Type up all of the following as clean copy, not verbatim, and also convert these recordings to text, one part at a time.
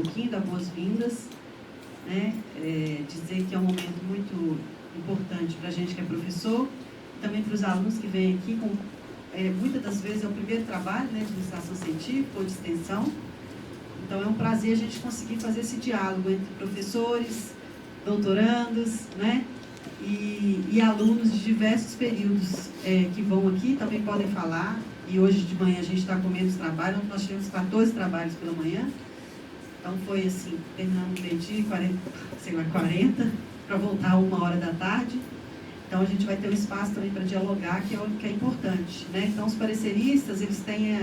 pouquinho, dar boas-vindas, né? Dizer que é um momento muito importante para a gente que é professor, também para os alunos que vêm aqui, muitas das vezes é o primeiro trabalho, né, de iniciação científica ou de extensão. Então é um prazer a gente conseguir fazer esse diálogo entre professores, doutorandos, né, e alunos de diversos períodos que vão aqui, também podem falar. E hoje de manhã a gente está com menos trabalho, nós tivemos 14 trabalhos pela manhã. Então foi assim, terminamos meio-dia, 40, para voltar a 1h da tarde. Então a gente vai ter um espaço também para dialogar, que é importante, né? Então os pareceristas, eles têm,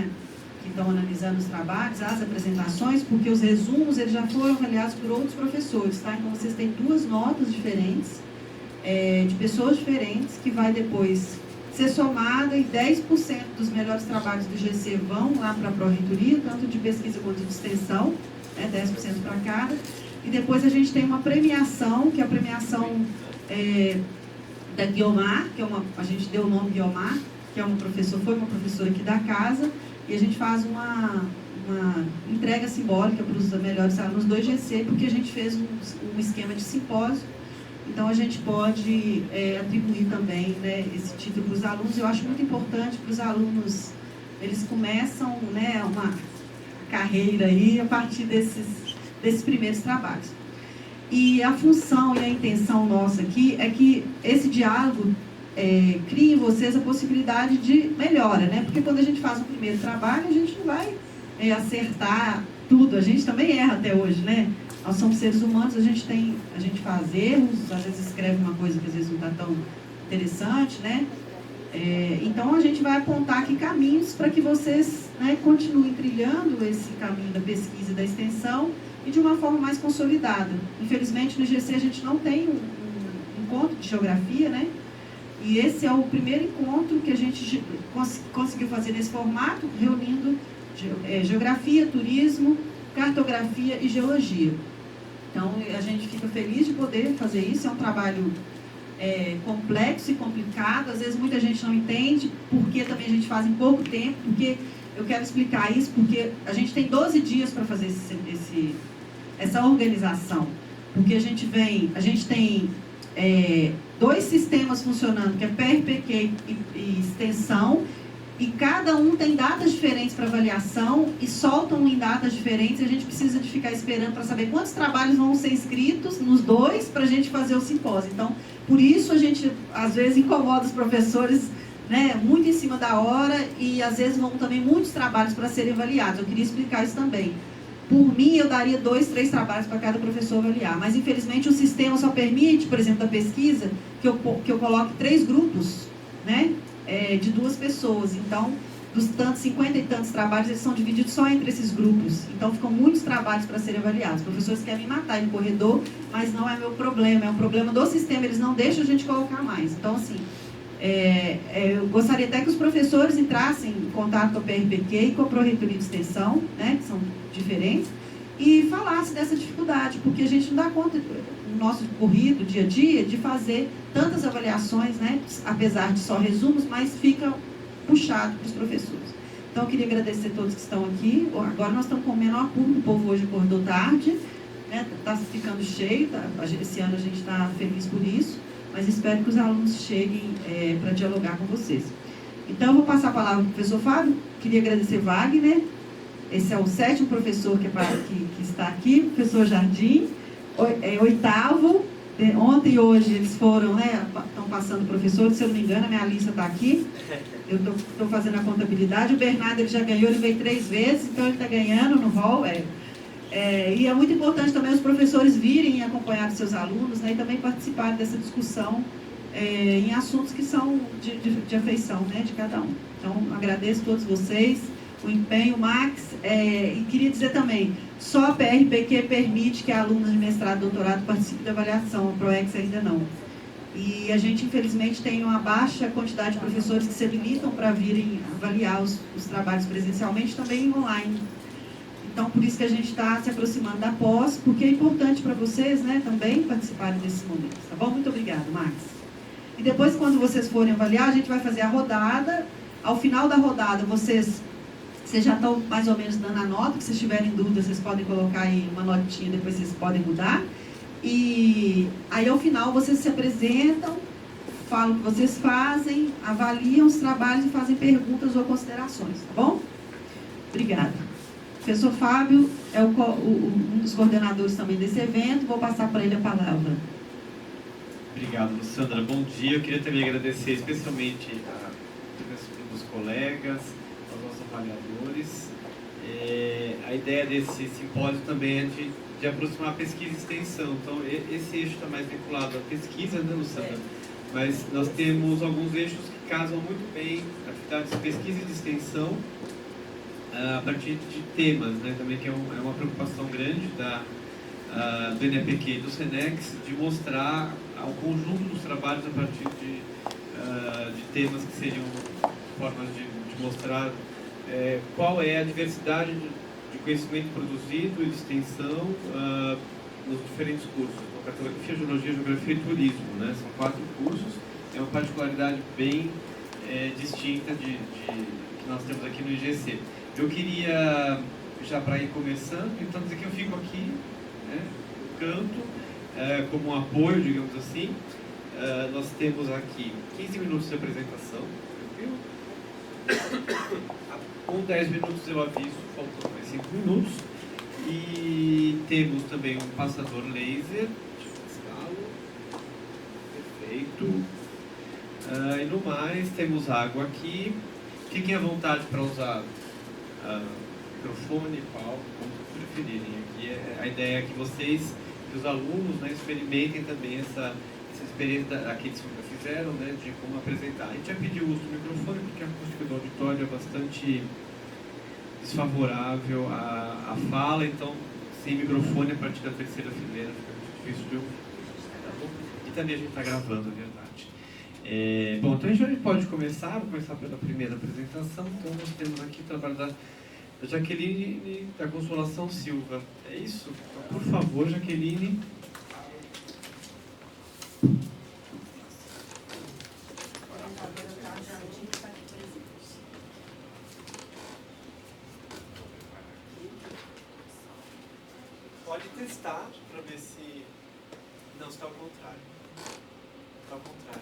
que estão analisando os trabalhos, as apresentações, porque os resumos eles já foram avaliados por outros professores, tá? Então vocês têm 2 notas diferentes, de pessoas diferentes, que vai depois ser somada, e 10% dos melhores trabalhos do GC vão lá para a Pró-Reitoria, tanto de pesquisa quanto de extensão, 10% para cada. E depois a gente tem uma premiação, que é a premiação da Guiomar, a gente deu o nome Guiomar, que foi uma professora aqui da casa, e a gente faz uma entrega simbólica para os melhores alunos do IGC, porque a gente fez um esquema de simpósio. Então a gente pode atribuir também, né, esse título para os alunos. Eu acho muito importante para os alunos, eles começam, né, uma carreira aí a partir desses primeiros trabalhos. E a função e a intenção nossa aqui é que esse diálogo crie em vocês a possibilidade de melhora, né? Porque quando a gente faz um primeiro trabalho, a gente não vai acertar tudo, a gente também erra até hoje, né? Nós somos seres humanos, a gente faz erros, às vezes escreve uma coisa que às vezes não está tão interessante, né? Então a gente vai apontar aqui caminhos para que vocês, né, continuem trilhando esse caminho da pesquisa e da extensão, e de uma forma mais consolidada. Infelizmente, no IGC a gente não tem um encontro de geografia, né? E esse é o primeiro encontro que a gente conseguiu fazer nesse formato, reunindo geografia, turismo, cartografia e geologia. Então, a gente fica feliz de poder fazer isso. É um trabalho complexo e complicado. Às vezes, muita gente não entende porque também a gente faz em pouco tempo, porque eu quero explicar isso, porque a gente tem 12 dias para fazer essa organização, porque a gente tem 2 sistemas funcionando, que é PRPQ e extensão, e cada um tem datas diferentes para avaliação e soltam em datas diferentes, e a gente precisa de ficar esperando para saber quantos trabalhos vão ser inscritos nos 2 para a gente fazer o simpósio. Então, por isso a gente às vezes incomoda os professores, né, muito em cima da hora, e às vezes vão também muitos trabalhos para serem avaliados. Eu queria explicar isso também. Por mim, eu daria 2, 3 trabalhos para cada professor avaliar, mas infelizmente o sistema só permite, por exemplo, da pesquisa, que eu coloque 3 grupos, né, de 2 pessoas. Então, dos tantos 50 e tantos trabalhos, eles são divididos só entre esses grupos. Então, ficam muitos trabalhos para serem avaliados. Os professores querem me matar no corredor, mas não é meu problema, é um problema do sistema, eles não deixam a gente colocar mais. Então, assim, eu gostaria até que os professores entrassem em contato com a PRPQ e com a Pró-Reitoria de Extensão, né, que são diferentes, e falassem dessa dificuldade, porque a gente não dá conta, no nosso corrido, dia a dia, de fazer tantas avaliações, né, apesar de só resumos, mas fica puxado para os professores. Então, eu queria agradecer a todos que estão aqui. Agora nós estamos com o menor público, o povo hoje acordou tarde, né, está ficando cheio, esse ano a gente está feliz por isso, mas espero que os alunos cheguem para dialogar com vocês. Então, eu vou passar a palavra para o professor Fábio. Queria agradecer Wagner. Esse é o 7º professor que está aqui, o professor Jardim, 8º. Ontem e hoje eles foram, né, estão passando professores, se eu não me engano, a minha lista está aqui. Eu estou fazendo a contabilidade. O Bernardo ele já ganhou, ele veio 3 vezes, então ele está ganhando no hall. E é muito importante também os professores virem e acompanhar os seus alunos, né, e também participarem dessa discussão em assuntos que são de afeição, né, de cada um. Então, agradeço a todos vocês, o empenho, Max, e queria dizer também, só a PRPQ permite que alunos de mestrado e doutorado participem da avaliação, a ProEx ainda não. E a gente, infelizmente, tem uma baixa quantidade de professores que se habilitam para virem avaliar os trabalhos presencialmente, também online. Então, por isso que a gente está se aproximando da pós, porque é importante para vocês, né, também participarem desses momentos. Tá bom? Muito obrigada, Max. E depois, quando vocês forem avaliar, a gente vai fazer a rodada. Ao final da rodada, vocês Vocês já estão mais ou menos dando a nota, se vocês tiverem dúvida, vocês podem colocar aí uma notinha, depois vocês podem mudar. E aí, ao final, vocês se apresentam, falam o que vocês fazem, avaliam os trabalhos e fazem perguntas ou considerações, tá bom? Obrigada. O professor Fábio é um dos coordenadores também desse evento, vou passar para ele a palavra. Obrigado, Luciana. Bom dia. Eu queria também agradecer especialmente os colegas, aos nossos avaliadores. A ideia desse simpósio também é de aproximar a pesquisa e extensão. Então, esse eixo está mais vinculado à pesquisa, né, Luciana? Mas nós temos alguns eixos que casam muito bem atividades de pesquisa e de extensão a partir de temas, né? Também que é uma preocupação grande do NAPq e do SENEX de mostrar o conjunto dos trabalhos a partir de temas que seriam formas de mostrar qual é a diversidade de conhecimento produzido e de extensão nos diferentes cursos. Então, cartografia, geologia, geografia e turismo, né? São 4 cursos. É uma particularidade bem distinta que nós temos aqui no IGC. Eu queria, já para ir começando, então dizer que eu fico aqui, né, no canto, como um apoio, digamos assim. Nós temos aqui 15 minutos de apresentação, tranquilo? Com 10 minutos eu aviso, faltam mais 5 minutos. E temos também um passador laser, perfeito. E no mais, temos água aqui. Fiquem à vontade para usar microfone, palco, como preferirem. Aqui a ideia é que vocês, que os alunos, né, experimentem também essa experiência que eles fizeram, né, de como apresentar. A gente já pediu o uso do microfone, porque a acústica do auditório é bastante desfavorável à fala, então sem microfone a partir da terceira fileira fica muito difícil de ouvir. Tá bom? E também a gente está gravando, é verdade. Bom, então a gente pode começar, vou começar pela primeira apresentação. Então nós temos aqui o trabalho da Jaqueline da Consolação Silva. É isso? Então, por favor, Jaqueline. Pode testar para ver se não está ao contrário. Está ao contrário.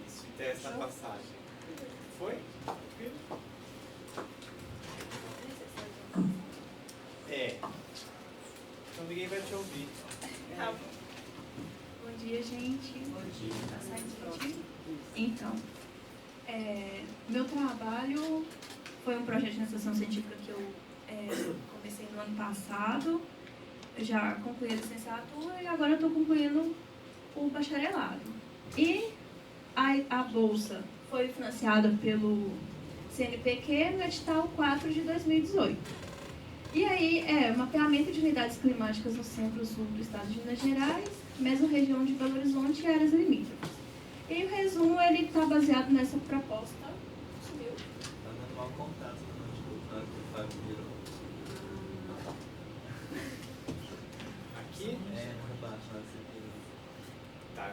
Isso, e testa a passagem. Foi? Então ninguém vai te ouvir. Tá bom. Bom dia, gente. Bom dia. Tá saindo certinho? Então, meu trabalho foi um projeto de iniciação científica que eu comecei no ano passado. Eu já concluí a licenciatura e agora eu estou concluindo o bacharelado. E a bolsa foi financiada pelo CNPq no edital 4 de 2018. E aí mapeamento de unidades climáticas no centro-sul do estado de Minas Gerais, mesorregião de Belo Horizonte e áreas limítrofes. E o resumo ele está baseado nessa proposta. Subiu. Está dando mau contato no notebook, na hora que o Fábio virou. Aqui? Para baixo, na Tá.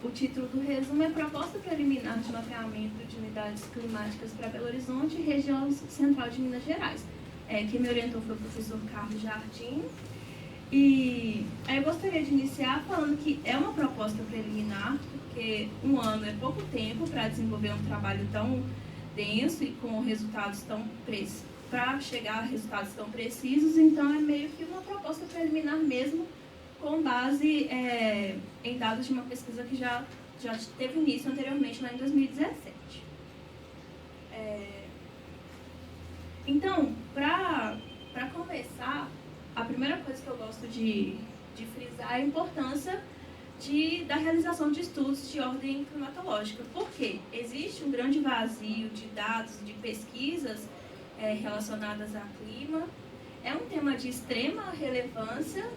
O título do resumo é Proposta Preliminar de Mapeamento de Unidades Climáticas para Belo Horizonte e Região Central de Minas Gerais. Quem me orientou foi o professor Carlos Jardim. E aí eu gostaria de iniciar falando que é uma proposta preliminar, porque um ano é pouco tempo para desenvolver um trabalho tão denso e com resultados tão precisos, para chegar a resultados tão precisos, então é meio que uma proposta preliminar mesmo, com base em dados de uma pesquisa que já teve início anteriormente, lá em 2017. Então, para começar, a primeira coisa que eu gosto de frisar é a importância da realização de estudos de ordem climatológica. Porque existe um grande vazio de dados, de pesquisas relacionadas a clima. É um tema de extrema relevância.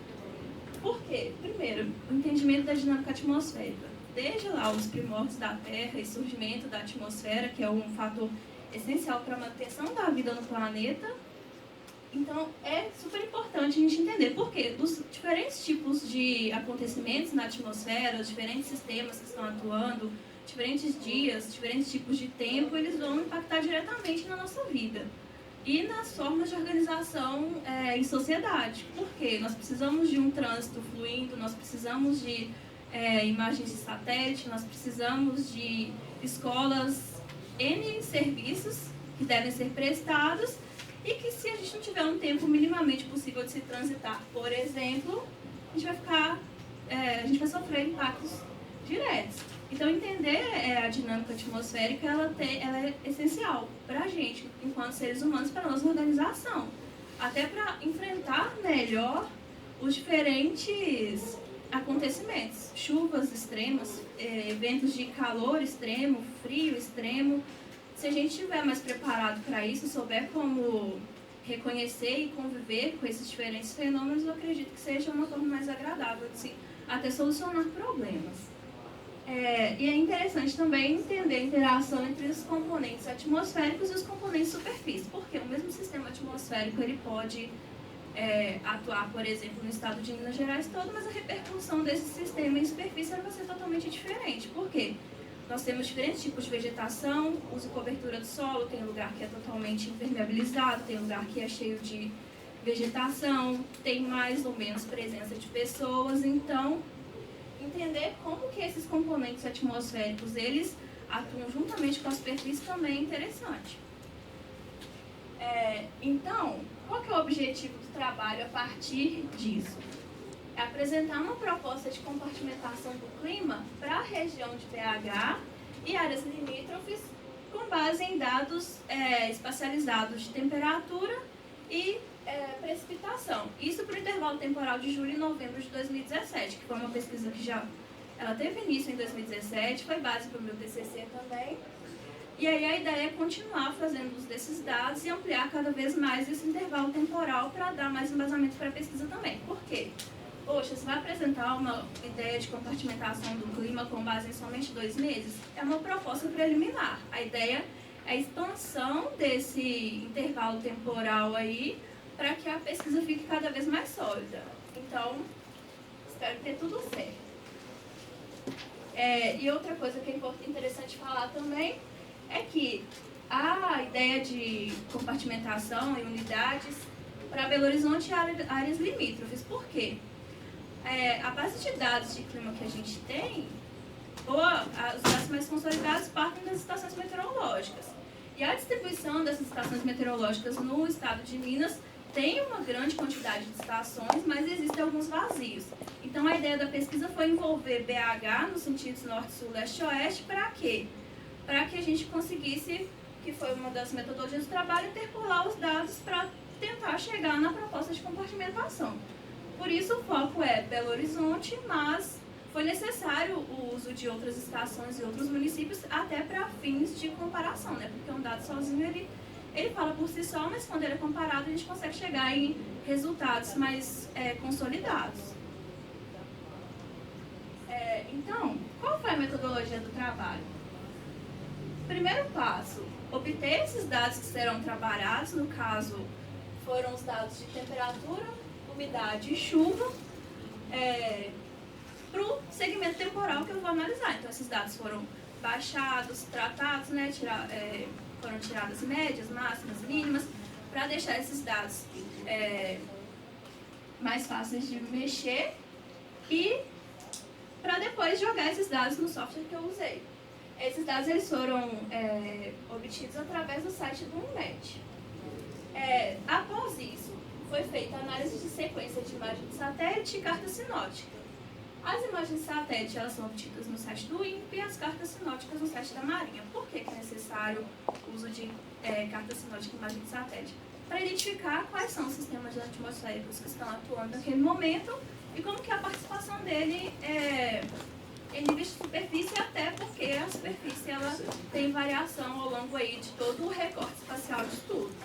Por quê? Primeiro, o entendimento da dinâmica atmosférica. Desde lá os primórdios da Terra e surgimento da atmosfera, que é um fator essencial para a manutenção da vida no planeta. Então, é super importante a gente entender por quê? Dos diferentes tipos de acontecimentos na atmosfera, os diferentes sistemas que estão atuando, diferentes dias, diferentes tipos de tempo, eles vão impactar diretamente na nossa vida e nas formas de organização em sociedade. Por quê? Nós precisamos de um trânsito fluindo, nós precisamos de imagens de satélite, nós precisamos de escolas, N serviços que devem ser prestados e que, se a gente não tiver um tempo minimamente possível de se transitar, por exemplo, a gente vai sofrer impactos diretos. Então, entender a dinâmica atmosférica, ela é essencial para a gente, enquanto seres humanos, para a nossa organização. Até para enfrentar melhor os diferentes acontecimentos. Chuvas extremas, eventos de calor extremo, frio extremo. Se a gente estiver mais preparado para isso, souber como reconhecer e conviver com esses diferentes fenômenos, eu acredito que seja uma forma mais agradável de se até solucionar problemas. E é interessante também entender a interação entre os componentes atmosféricos e os componentes superfície, porque o mesmo sistema atmosférico ele pode atuar, por exemplo, no estado de Minas Gerais todo, mas a repercussão desse sistema em superfície vai ser totalmente diferente. Por quê? Nós temos diferentes tipos de vegetação, uso e cobertura do solo, tem lugar que é totalmente impermeabilizado, tem lugar que é cheio de vegetação, tem mais ou menos presença de pessoas, então entender como que esses componentes atmosféricos eles atuam juntamente com a superfície também é interessante. Então, qual que é o objetivo do trabalho a partir disso? É apresentar uma proposta de compartimentação do clima para a região de BH e áreas limítrofes com base em dados espacializados de temperatura e precipitação. Isso para o intervalo temporal de julho e novembro de 2017, que foi uma pesquisa que ela teve início em 2017, foi base para o meu TCC também. E aí a ideia é continuar fazendo uso desses dados e ampliar cada vez mais esse intervalo temporal para dar mais embasamento para a pesquisa também. Por quê? Poxa, você vai apresentar uma ideia de compartimentação do clima com base em somente 2 meses? É uma proposta preliminar. A ideia é a expansão desse intervalo temporal aí para que a pesquisa fique cada vez mais sólida. Então, espero que dê tudo certo. E outra coisa que é interessante falar também é que a ideia de compartimentação em unidades para Belo Horizonte e áreas limítrofes. Por quê? A base de dados de clima que a gente tem, os dados mais consolidados partem das estações meteorológicas. E a distribuição dessas estações meteorológicas no estado de Minas tem uma grande quantidade de estações, mas existem alguns vazios. Então, a ideia da pesquisa foi envolver BH nos sentidos norte, sul, leste e oeste. Para quê? Para que a gente conseguisse, que foi uma das metodologias do trabalho, interpolar os dados para tentar chegar na proposta de compartimentação. Por isso, o foco é Belo Horizonte, mas foi necessário o uso de outras estações e outros municípios até para fins de comparação, né? Porque um dado sozinho, ele fala por si só, mas quando ele é comparado, a gente consegue chegar em resultados mais consolidados. Então, qual foi a metodologia do trabalho? Primeiro passo, obter esses dados que serão trabalhados, no caso, foram os dados de temperatura, umidade e chuva, para o segmento temporal que eu vou analisar. Então, esses dados foram baixados, tratados, né, foram tiradas médias, máximas, mínimas, para deixar esses dados mais fáceis de mexer e para depois jogar esses dados no software que eu usei. Esses dados eles foram obtidos através do site do UNMET. Após isso, foi feita a análise de sequência de imagem de satélite e carta sinótica. As imagens de satélite elas são obtidas no site do INPE e as cartas sinóticas no site da Marinha. Por que é necessário o uso de carta sinótica e imagem de satélite? Para identificar quais são os sistemas atmosféricos que estão atuando naquele momento e como que a participação dele em níveis de superfície, até porque a superfície ela tem variação ao longo aí de todo o recorte espacial de tudo.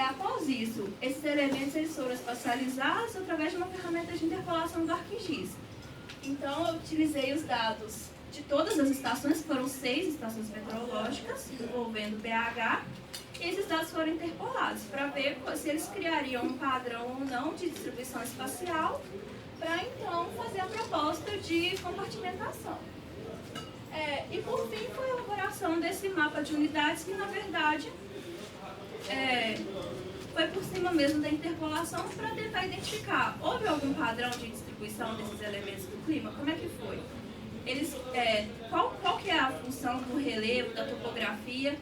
Após isso, esses elementos eles foram espacializados através de uma ferramenta de interpolação do ArcGIS. Então, eu utilizei os dados de todas as estações, que foram 6 estações meteorológicas, envolvendo BH, e esses dados foram interpolados para ver se eles criariam um padrão ou não de distribuição espacial, para então fazer a proposta de compartimentação. E por fim foi a elaboração desse mapa de unidades que, na verdade, foi por cima mesmo da interpolação para tentar identificar, houve algum padrão de distribuição desses elementos do clima? Como é que foi? Qual que é a função do relevo, da topografia,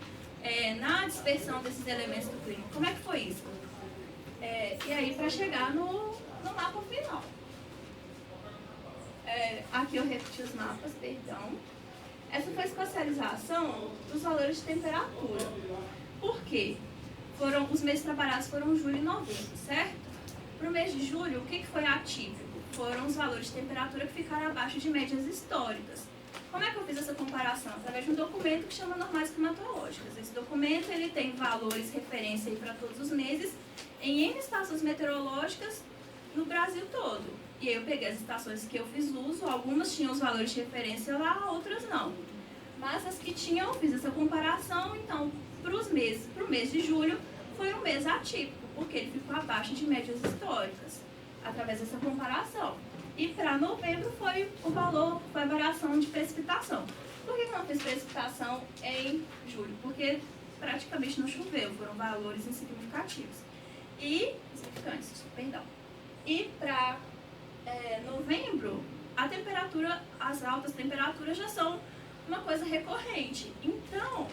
na dispersão desses elementos do clima? Como é que foi isso? E aí, para chegar no mapa final. Aqui eu repeti os mapas, perdão. Essa foi a espacialização dos valores de temperatura. Por quê? Os meses trabalhados foram julho e novembro, certo? Para o mês de julho, o que foi atípico? Foram os valores de temperatura que ficaram abaixo de médias históricas. Como é que eu fiz essa comparação? Através de um documento que chama Normais Climatológicas. Esse documento ele tem valores referência para todos os meses em N estações meteorológicas no Brasil todo. E aí eu peguei as estações que eu fiz uso, algumas tinham os valores de referência lá, outras não. Mas as que tinham, eu fiz essa comparação, então, para o mês de julho, foi um mês atípico, porque ele ficou abaixo de médias históricas, através dessa comparação. E para novembro foi a variação de precipitação. Por que não fiz precipitação em julho? Porque praticamente não choveu, foram valores insignificantes. E para novembro, as altas temperaturas já são uma coisa recorrente. Então,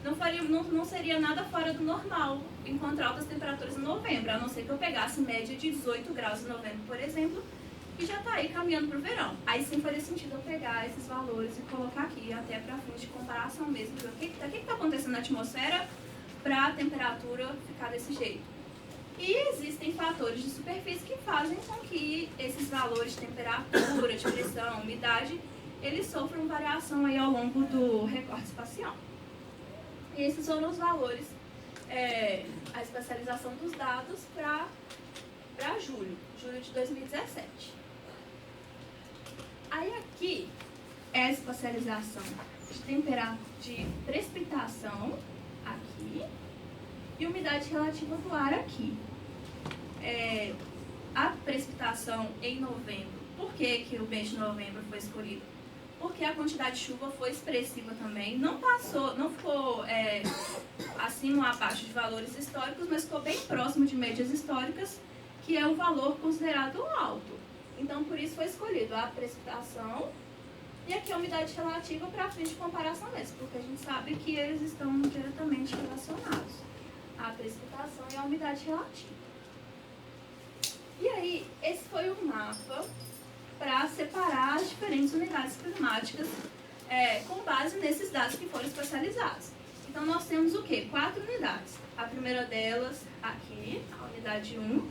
não seria nada fora do normal encontrar altas temperaturas em novembro, a não ser que eu pegasse média de 18 graus em novembro, por exemplo, que já está aí caminhando para o verão. Aí sim faria sentido eu pegar esses valores e colocar aqui, até para fins de comparação mesmo, ver o que está acontecendo na atmosfera para a temperatura ficar desse jeito. E existem fatores de superfície que fazem com que esses valores de temperatura, de pressão, umidade, eles sofram variação aí ao longo do recorte espacial. E esses foram os valores, a espacialização dos dados para julho de 2017. Aí aqui é a espacialização de precipitação aqui e umidade relativa do ar aqui. A precipitação em novembro, por que o mês de novembro foi escolhido? Porque a quantidade de chuva foi expressiva também, não ficou acima ou abaixo de valores históricos, mas ficou bem próximo de médias históricas, que é um valor considerado alto. Então, por isso foi escolhido a precipitação e aqui a umidade relativa para fins de comparação mesmo, porque a gente sabe que eles estão diretamente relacionados, a precipitação e a umidade relativa. E aí, esse foi o mapa para separar as diferentes unidades climáticas com base nesses dados que foram especializados. Então, nós temos o quê? 4 unidades. A primeira delas, aqui, a unidade 1,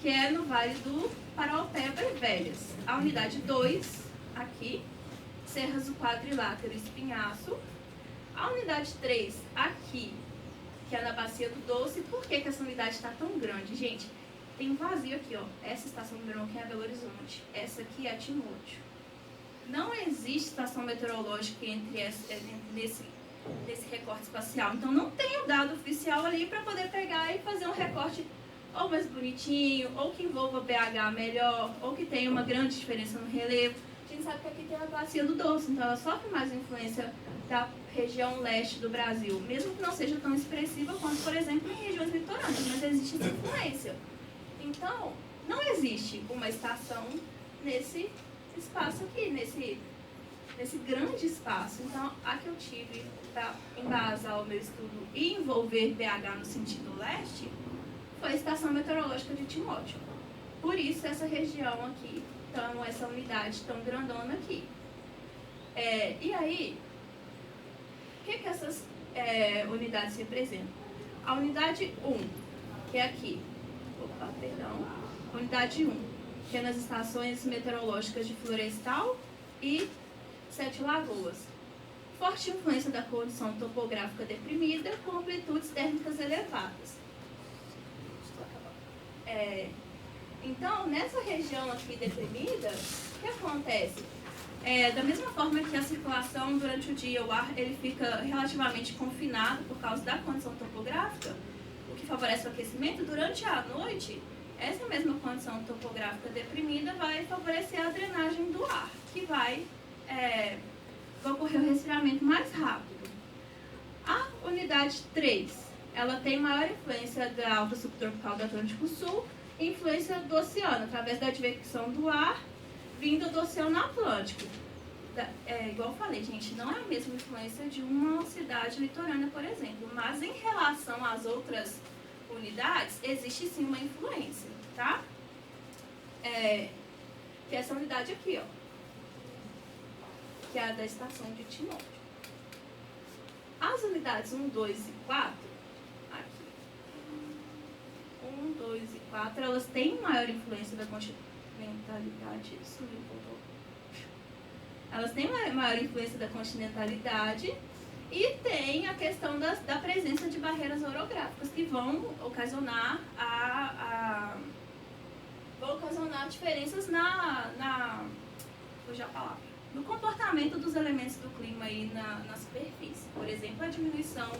que é no Vale do Paraopeba e Velhas. A unidade 2, aqui, Serras do Quadrilátero e Espinhaço. A unidade 3, aqui, que é na Bacia do Doce. Por que essa unidade está tão grande? Gente, tem um vazio aqui, ó. Essa estação número 1 aqui é Belo Horizonte. Essa aqui é Timóteo. Não existe estação meteorológica nesse recorte espacial. Então, não tem o dado oficial ali para poder pegar e fazer um recorte ou mais bonitinho, ou que envolva BH melhor, ou que tenha uma grande diferença no relevo. A gente sabe que aqui tem a Bacia do Doce, então ela sofre mais influência da região leste do Brasil, mesmo que não seja tão expressiva quanto, por exemplo, em regiões litorâneas, mas existe essa influência. Então, não existe uma estação nesse espaço aqui, nesse grande espaço. Então, a que eu tive para embasar o meu estudo e envolver BH no sentido leste foi a estação meteorológica de Timóteo. Por isso, essa região aqui, então, essa unidade tão grandona aqui. E aí, o que essas unidades representam? A unidade 1, que é aqui. Unidade 1, que é nas estações meteorológicas de Florestal e Sete Lagoas. Forte influência da condição topográfica deprimida com amplitudes térmicas elevadas. Então, nessa região aqui deprimida, o que acontece? Da mesma forma que a circulação durante o dia, o ar ele fica relativamente confinado por causa da condição topográfica, o que favorece o aquecimento, durante a noite, essa mesma condição topográfica deprimida vai favorecer a drenagem do ar, que vai vai ocorrer o resfriamento mais rápido. A unidade 3, ela tem maior influência da alta subtropical do Atlântico Sul e influência do oceano, através da advecção do ar vindo do Oceano Atlântico. Igual eu falei, gente, não é a mesma influência de uma cidade litorânea, por exemplo, mas em relação às outras unidades, existe sim uma influência, tá? Que é essa unidade aqui, ó, que é a da estação de Timóteo. As unidades 1, 2 e 4, aqui, 1, 2 e 4, elas têm maior influência da continentalidade, isso me voltou. Elas têm maior influência da continentalidade e tem a questão da presença de barreiras orográficas que vão ocasionar diferenças no comportamento dos elementos do clima aí na superfície. Por exemplo, a diminuição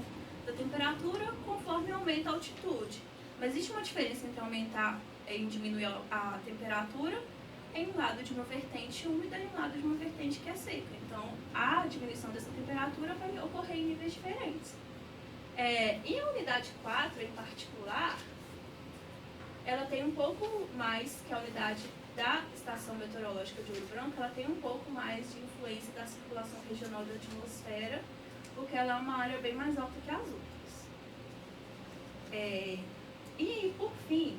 da temperatura conforme aumenta a altitude. Mas existe uma diferença entre diminuir a temperatura em um lado de uma vertente úmida e um lado de uma vertente que é seca. Então, a diminuição dessa temperatura vai ocorrer em níveis diferentes. E a unidade 4, em particular, ela tem um pouco mais que a unidade da Estação Meteorológica de Ouro Branco, ela tem um pouco mais de influência da circulação regional da atmosfera, porque ela é uma área bem mais alta que as outras. E, por fim,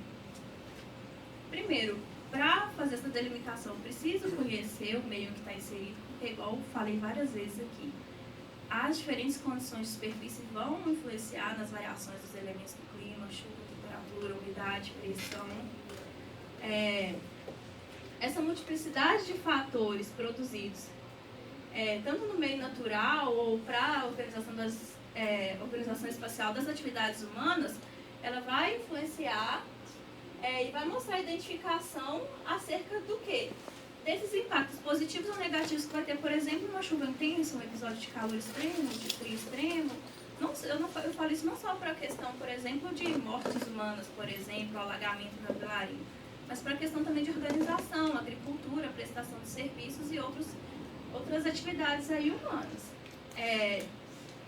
primeiro, para fazer essa delimitação, preciso conhecer o meio que está inserido, porque, igual eu falei várias vezes aqui, as diferentes condições de superfície vão influenciar nas variações dos elementos do clima, chuva, temperatura, umidade, pressão. Essa multiplicidade de fatores produzidos, tanto no meio natural ou para a organização espacial das atividades humanas, ela vai influenciar e vai mostrar a identificação acerca do quê? Desses impactos positivos ou negativos que vai ter, por exemplo, uma chuva intensa, um episódio de calor extremo, de frio extremo. Eu falo isso não só para a questão, por exemplo, de mortes humanas, por exemplo, alagamento da vilaria, mas para a questão também de organização, agricultura, prestação de serviços e outras atividades aí humanas.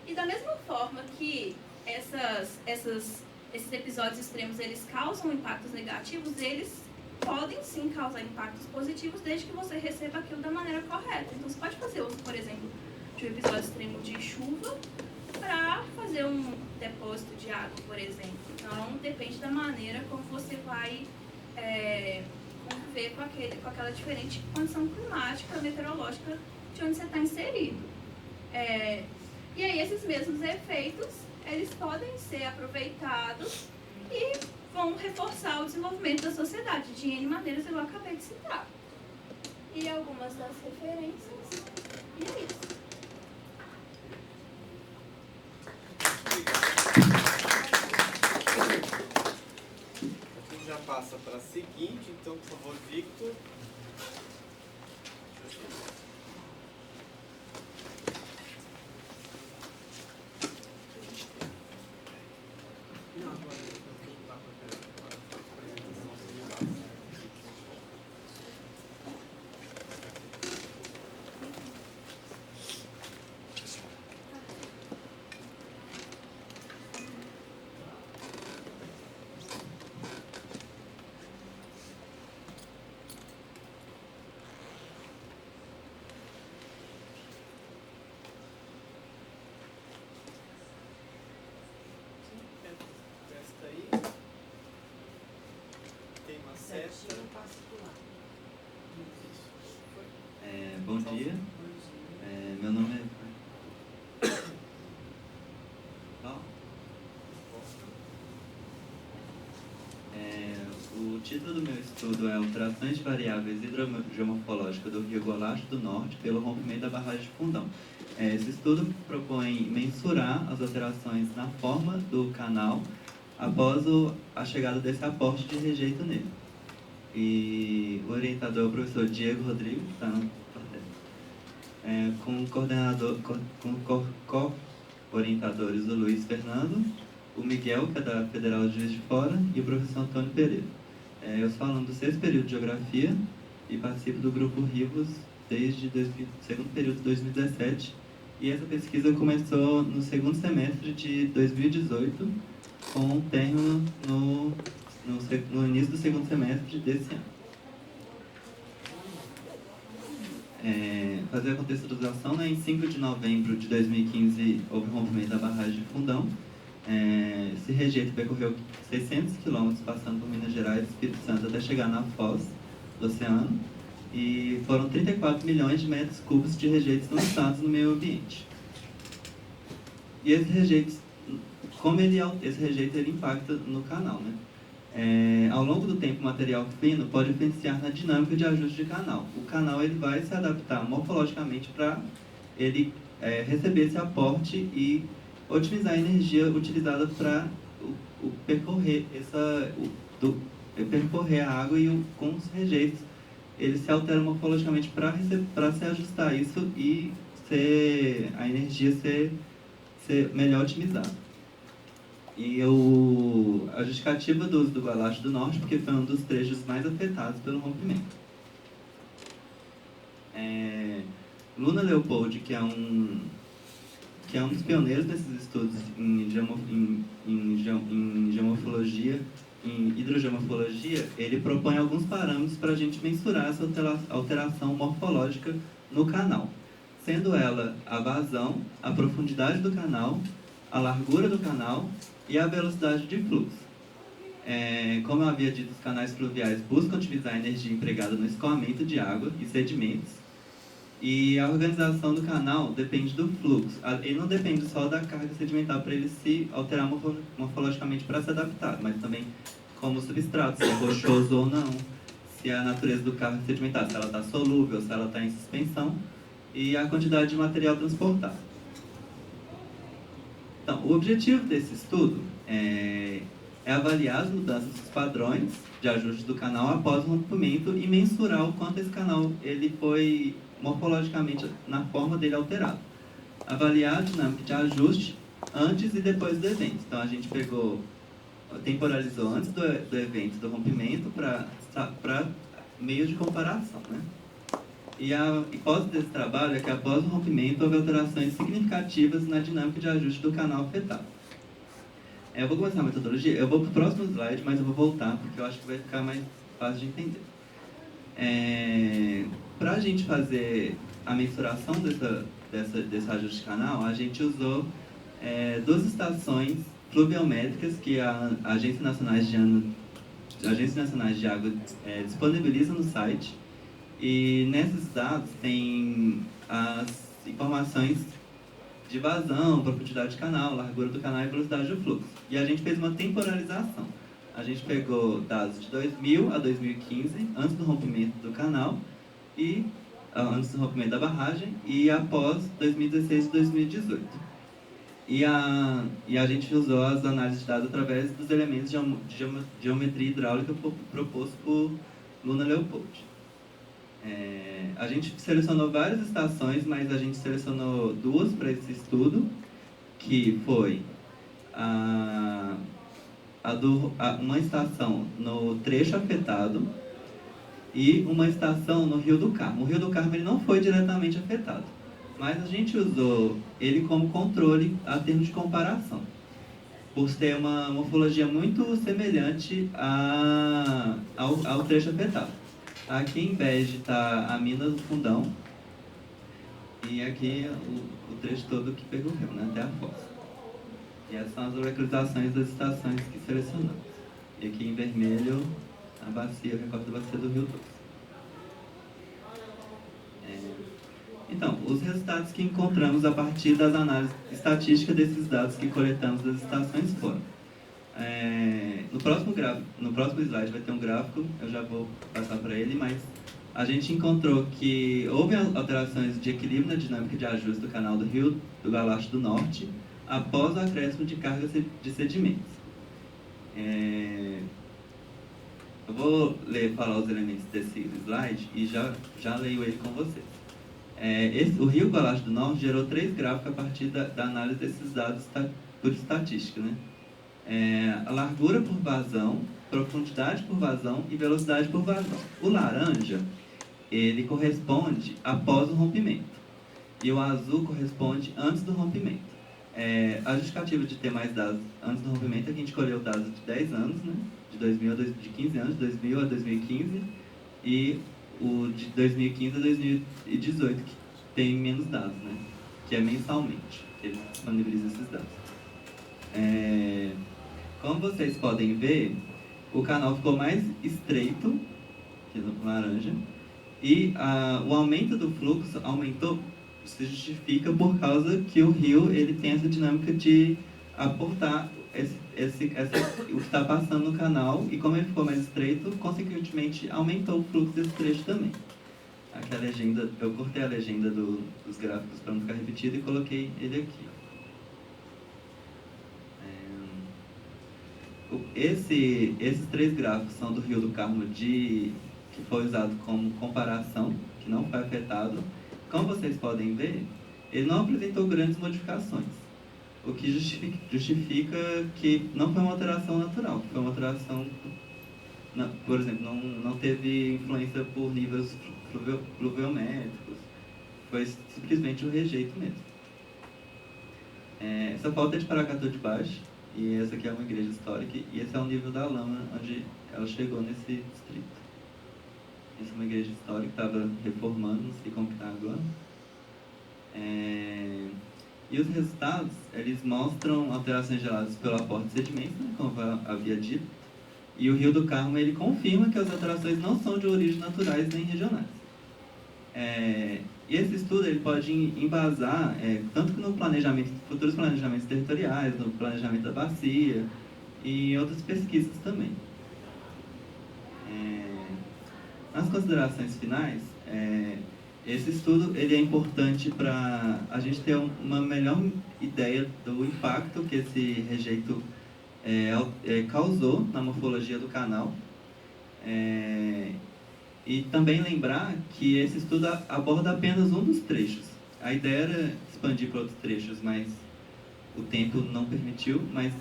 E da mesma forma que esses episódios extremos eles causam impactos negativos, eles podem sim causar impactos positivos desde que você receba aquilo da maneira correta. Então você pode fazer uso, por exemplo, de um episódio extremo de chuva para fazer um depósito de água, por exemplo. Então depende da maneira como você vai conviver com aquela diferente condição climática, meteorológica de onde você está inserido. E aí esses mesmos efeitos eles podem ser aproveitados e vão reforçar o desenvolvimento da sociedade de N maneiras, eu acabei de citar. E algumas das referências, e é isso. A gente já passa para a seguinte, então, por favor, Victor. Bom dia, meu nome é... O título do meu estudo é Alterações Variáveis Hidrogeomorfológicas do Rio Golacho do Norte pelo rompimento da barragem de Fundão. Esse estudo propõe mensurar as alterações na forma do canal após a chegada desse aporte de rejeito nele. E o orientador é o professor Diego Rodrigues, está no com co-orientadores o Luiz Fernando, o Miguel, que é da Federal de Juiz de Fora, e o professor Antônio Pereira. Eu sou aluno do 6º período de Geografia e participo do grupo Rivos desde o segundo período de 2017, e essa pesquisa começou no segundo semestre de 2018, com um término no início do segundo semestre desse ano. Fazer a contextualização, né? Em 5 de novembro de 2015 houve o rompimento da barragem de Fundão. Esse rejeito percorreu 600 quilômetros, passando por Minas Gerais e Espírito Santo até chegar na foz do oceano, e foram 34 milhões de metros cúbicos de rejeitos lançados no meio ambiente. E esse rejeito ele impacta no canal, né? Ao longo do tempo, o material fino pode influenciar na dinâmica de ajuste de canal. O canal ele vai se adaptar morfologicamente para ele receber esse aporte e otimizar a energia utilizada para percorrer a água, e com os rejeitos eles se alteram morfologicamente para se ajustar a isso e a energia ser melhor otimizada. E a justificativa do uso do Gualacho do Norte, porque foi um dos trechos mais afetados pelo rompimento. Luna Leopold, que é um dos pioneiros desses estudos em geomorfologia, em hidrogeomorfologia, ele propõe alguns parâmetros para a gente mensurar essa alteração morfológica no canal, sendo ela a vazão, a profundidade do canal, a largura do canal e a velocidade de fluxo. Como eu havia dito, os canais fluviais buscam otimizar a energia empregada no escoamento de água e sedimentos, e a organização do canal depende do fluxo. Ele não depende só da carga sedimentar para ele se alterar morfologicamente para se adaptar, mas também como o substrato, se é rochoso ou não, se a natureza do carga sedimentar, se ela está solúvel, se ela está em suspensão, e a quantidade de material transportado. Então, o objetivo desse estudo é avaliar as mudanças dos padrões de ajuste do canal após o rompimento e mensurar o quanto esse canal ele foi morfologicamente na forma dele alterado. Avaliar a dinâmica de ajuste antes e depois do evento. Então, a gente temporalizou antes do evento, do rompimento, para meios de comparação, né? E a hipótese desse trabalho é que após o rompimento houve alterações significativas na dinâmica de ajuste do canal afetado. Eu vou começar a metodologia, eu vou para o próximo slide, mas eu vou voltar porque eu acho que vai ficar mais fácil de entender. Para a gente fazer a mensuração desse ajuste de canal, a gente usou 2 estações fluviométricas que a Agência Nacional de Água disponibiliza no site. E nesses dados tem as informações de vazão, profundidade de canal, largura do canal e velocidade do fluxo. E a gente fez uma temporalização. A gente pegou dados de 2000 a 2015, antes do rompimento do canal, e antes do rompimento da barragem, e após 2016 e 2018. E a gente usou as análises de dados através dos elementos de geometria hidráulica proposto por Luna Leopold. A gente selecionou várias estações, mas a gente selecionou 2 para esse estudo, que foi uma estação no trecho afetado e uma estação no Rio do Carmo. O Rio do Carmo ele não foi diretamente afetado, mas a gente usou ele como controle a termos de comparação, por ter uma morfologia muito semelhante ao trecho afetado. Aqui em bege está a mina do Fundão, e aqui o trecho todo que percorreu, né, até a foz. E essas são as localizações das estações que selecionamos. E aqui em vermelho, a bacia, o recorte da bacia do Rio Doce. Então, os resultados que encontramos a partir das análises estatísticas desses dados que coletamos das estações foram: no próximo slide vai ter um gráfico, eu já vou passar para ele, mas a gente encontrou que houve alterações de equilíbrio na dinâmica de ajuste do canal do Rio do Gualacho do Norte após o acréscimo de cargas de sedimentos. Eu vou falar os elementos desse slide e já leio ele com vocês. O Rio Gualacho do Norte gerou 3 gráficos a partir da análise desses dados por estatística, né? A largura por vazão, profundidade por vazão e velocidade por vazão. O laranja ele corresponde após o rompimento. E o azul corresponde antes do rompimento. A justificativa de ter mais dados antes do rompimento é que a gente escolheu dados de 10 anos, né? De 15 anos, de 2000 a 2015, e o de 2015 a 2018, que tem menos dados, né? Que é mensalmente, que ele disponibiliza esses dados. Como vocês podem ver, o canal ficou mais estreito, aqui no laranja, e o aumento do fluxo aumentou, se justifica por causa que o rio ele tem essa dinâmica de aportar o que está passando no canal, e como ele ficou mais estreito, consequentemente aumentou o fluxo desse trecho também. Aqui a legenda, eu cortei a legenda dos gráficos para não ficar repetido e coloquei ele aqui. Esses 3 gráficos são do Rio do Carmo, que foi usado como comparação, que não foi afetado. Como vocês podem ver, ele não apresentou grandes modificações, o que justifica que não foi uma alteração natural, foi uma alteração, por exemplo, não teve influência por níveis pluviométricos, foi simplesmente o rejeito mesmo. Essa foto é de Paracatu de Baixo, e essa aqui é uma igreja histórica, e esse é o nível da lama onde ela chegou nesse distrito. Essa é uma igreja histórica que estava reformando, não sei como que está agora. E os resultados, eles mostram alterações geradas pelo aporte de sedimentos, né, como eu havia dito, e o Rio do Carmo ele confirma que as alterações não são de origem naturais nem regionais. E esse estudo ele pode embasar tanto no futuros planejamentos territoriais, no planejamento da bacia e outras pesquisas também. Nas considerações finais, esse estudo ele é importante para a gente ter uma melhor ideia do impacto que esse rejeito causou na morfologia do canal. E também lembrar que esse estudo aborda apenas um dos trechos. A ideia era expandir para outros trechos, mas o tempo não permitiu. Mas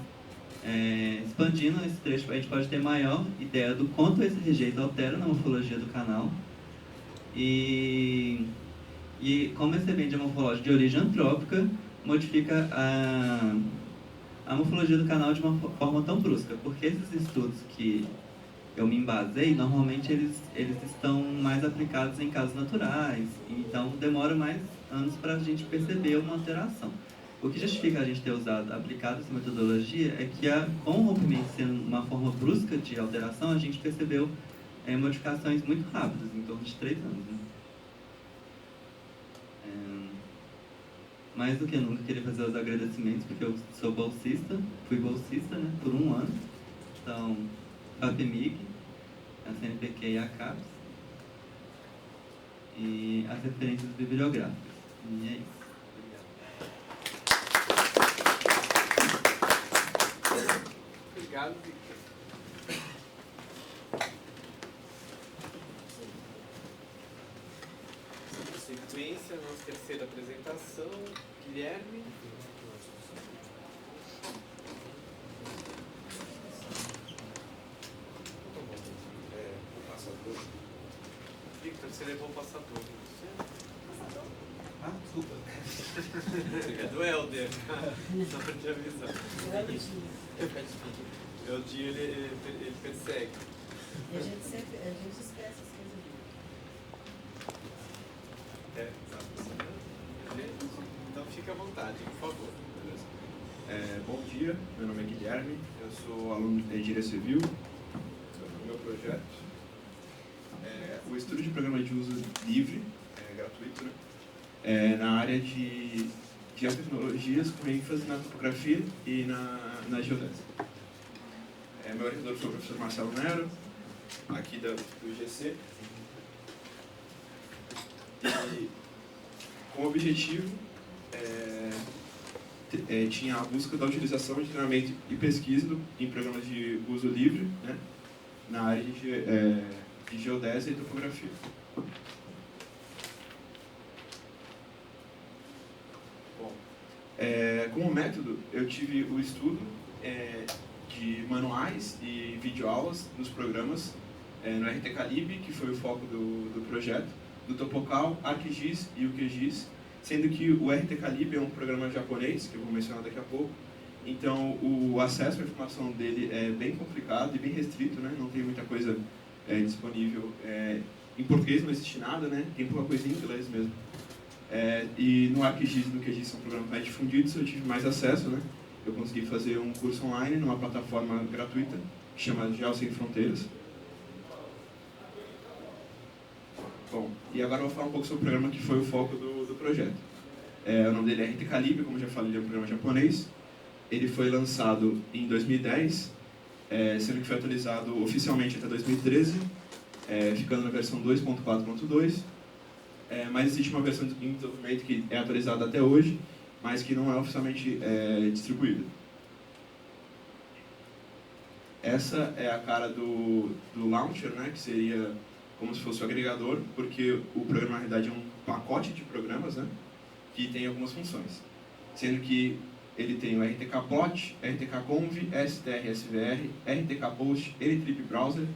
expandindo esse trecho, a gente pode ter maior ideia do quanto esse rejeito altera na morfologia do canal. E como esse ambiente morfológico de origem antrópica modifica a morfologia do canal de uma forma tão brusca. Porque esses estudos que eu me embasei, normalmente eles estão mais aplicados em casos naturais, então demora mais anos para a gente perceber uma alteração. O que justifica a gente ter aplicado essa metodologia é que com o rompimento sendo uma forma brusca de alteração, a gente percebeu modificações muito rápidas, em torno de 3 anos. Né? Mais do que nunca, queria fazer os agradecimentos, porque eu sou bolsista, fui bolsista, né, por 1 ano. Então, FAPEMIG, a CNPq e a CAPES, e as referências bibliográficas. E é isso. Obrigado, Victor. Sequência, nossa terceira apresentação, Guilherme. Victor, você levou o passador, não você? Passador? Ah, desculpa. É do Helder, só pra te avisar. É o dia ele persegue. E a gente esquece as coisas. Exato. Então fique à vontade, por favor. Bom dia, meu nome é Guilherme, eu sou aluno de Engenharia Civil, no meu projeto. O estudo de programa de uso livre, gratuito, né? Na área de geotecnologias com ênfase na topografia e na geodésia. Meu orientador foi o professor Marcelo Nero, aqui do IGC. E com o objetivo tinha a busca da utilização de treinamento e pesquisa em programas de uso livre, né, na área de geodésia e topografia. Bom, como método, eu tive o estudo de manuais e videoaulas nos programas no RT Calibre, que foi o foco do projeto, do Topocal, ArcGIS e o QGIS, sendo que o RTCalib é um programa japonês, que eu vou mencionar daqui a pouco. Então, o acesso à informação dele é bem complicado e bem restrito, né? Não tem muita coisa disponível. Em português não existe nada, né? Tem pouca coisa em inglês mesmo. E no ArcGIS e no QGIS são programas mais difundidos, eu tive mais acesso, né? Eu consegui fazer um curso online numa plataforma gratuita que chama Geo Sem Fronteiras. Bom, e agora eu vou falar um pouco sobre o programa que foi o foco do projeto. O nome dele é RTCalib, como eu já falei, ele é um programa japonês. Ele foi lançado em 2010, sendo que foi atualizado oficialmente até 2013, ficando na versão 2.4.2. Mas existe uma versão em desenvolvimento que é atualizada até hoje, mas que não é oficialmente distribuída. Essa é a cara do launcher, né, que seria como se fosse o agregador, porque o programa, na realidade, é um pacote de programas, né, que tem algumas funções. Sendo que ele tem o RTK-Plot, RTK-Conv, STR-SVR, RTK-Post, NTrip Browser,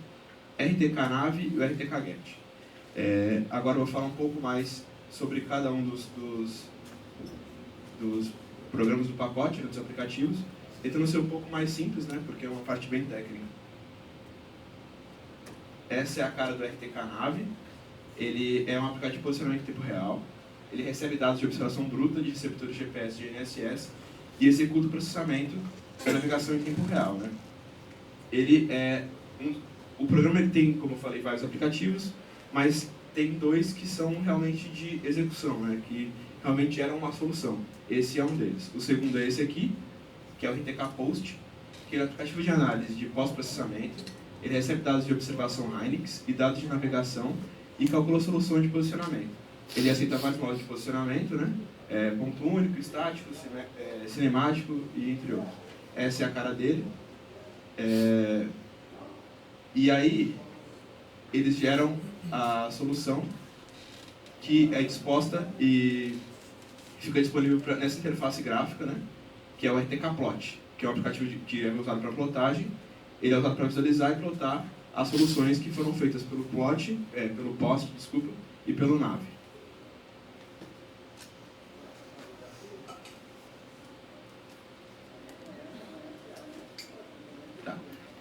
RTK-Nav e o RTK-Get. Agora eu vou falar um pouco mais sobre cada um dos programas do pacote, dos aplicativos, tentando ser um pouco mais simples, né, porque é uma parte bem técnica. Essa é a cara do RTK-Nav. Ele é um aplicativo de posicionamento em tempo real. Ele recebe dados de observação bruta de receptores GPS e GNSS e executa o processamento da navegação em tempo real, né? O programa ele tem, como eu falei, vários aplicativos, mas tem dois que são realmente de execução, né, que realmente geram uma solução. Esse é um deles. O segundo é esse aqui, que é o RTK-Post, que é um aplicativo de análise de pós-processamento. Ele recebe dados de observação Hynix e dados de navegação e calcula soluções de posicionamento. Ele aceita vários modos de posicionamento, né? Ponto único, estático, cinemático e entre outros. Essa é a cara dele. E aí, eles geram a solução que é disposta e fica disponível nessa interface gráfica, né? Que é o RTK-Plot, que é um aplicativo que é usado para plotagem. Ele é usado para visualizar e plotar as soluções que foram feitas pelo POST, e pelo NAV. Tá.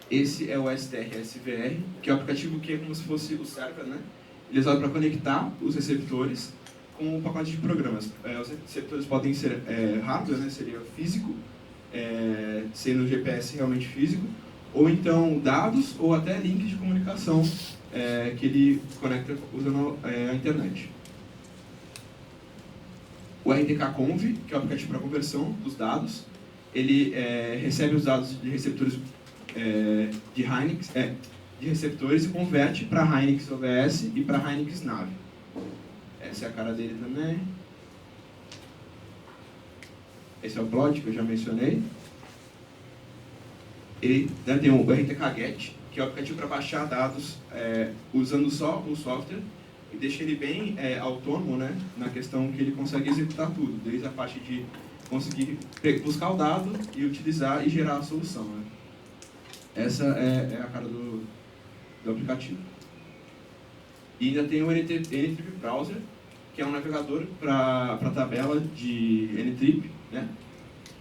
Esse é o STR-SVR, que é um aplicativo que é como se fosse o server, né? Ele é usado para conectar os receptores com um pacote de programas. Os receptores podem ser hardware, né? Seria físico, sendo o GPS realmente físico, ou então dados, ou até links de comunicação que ele conecta usando a internet. O RTK-Conv, que é o aplicativo para conversão dos dados, ele recebe os dados de receptores de Hynix, de receptores e converte para Hynix OVS e para Hynix Nav. Essa é a cara dele também. Esse é o plot que eu já mencionei. Ele tem o RTK-Get, que é o aplicativo para baixar dados usando só o software e deixa ele bem autônomo, né, na questão que ele consegue executar tudo, desde a parte de conseguir buscar o dado e utilizar e gerar a solução, né. Essa é a cara do aplicativo. E ainda tem o NTrip Browser, que é um navegador para a tabela de NTrip, né,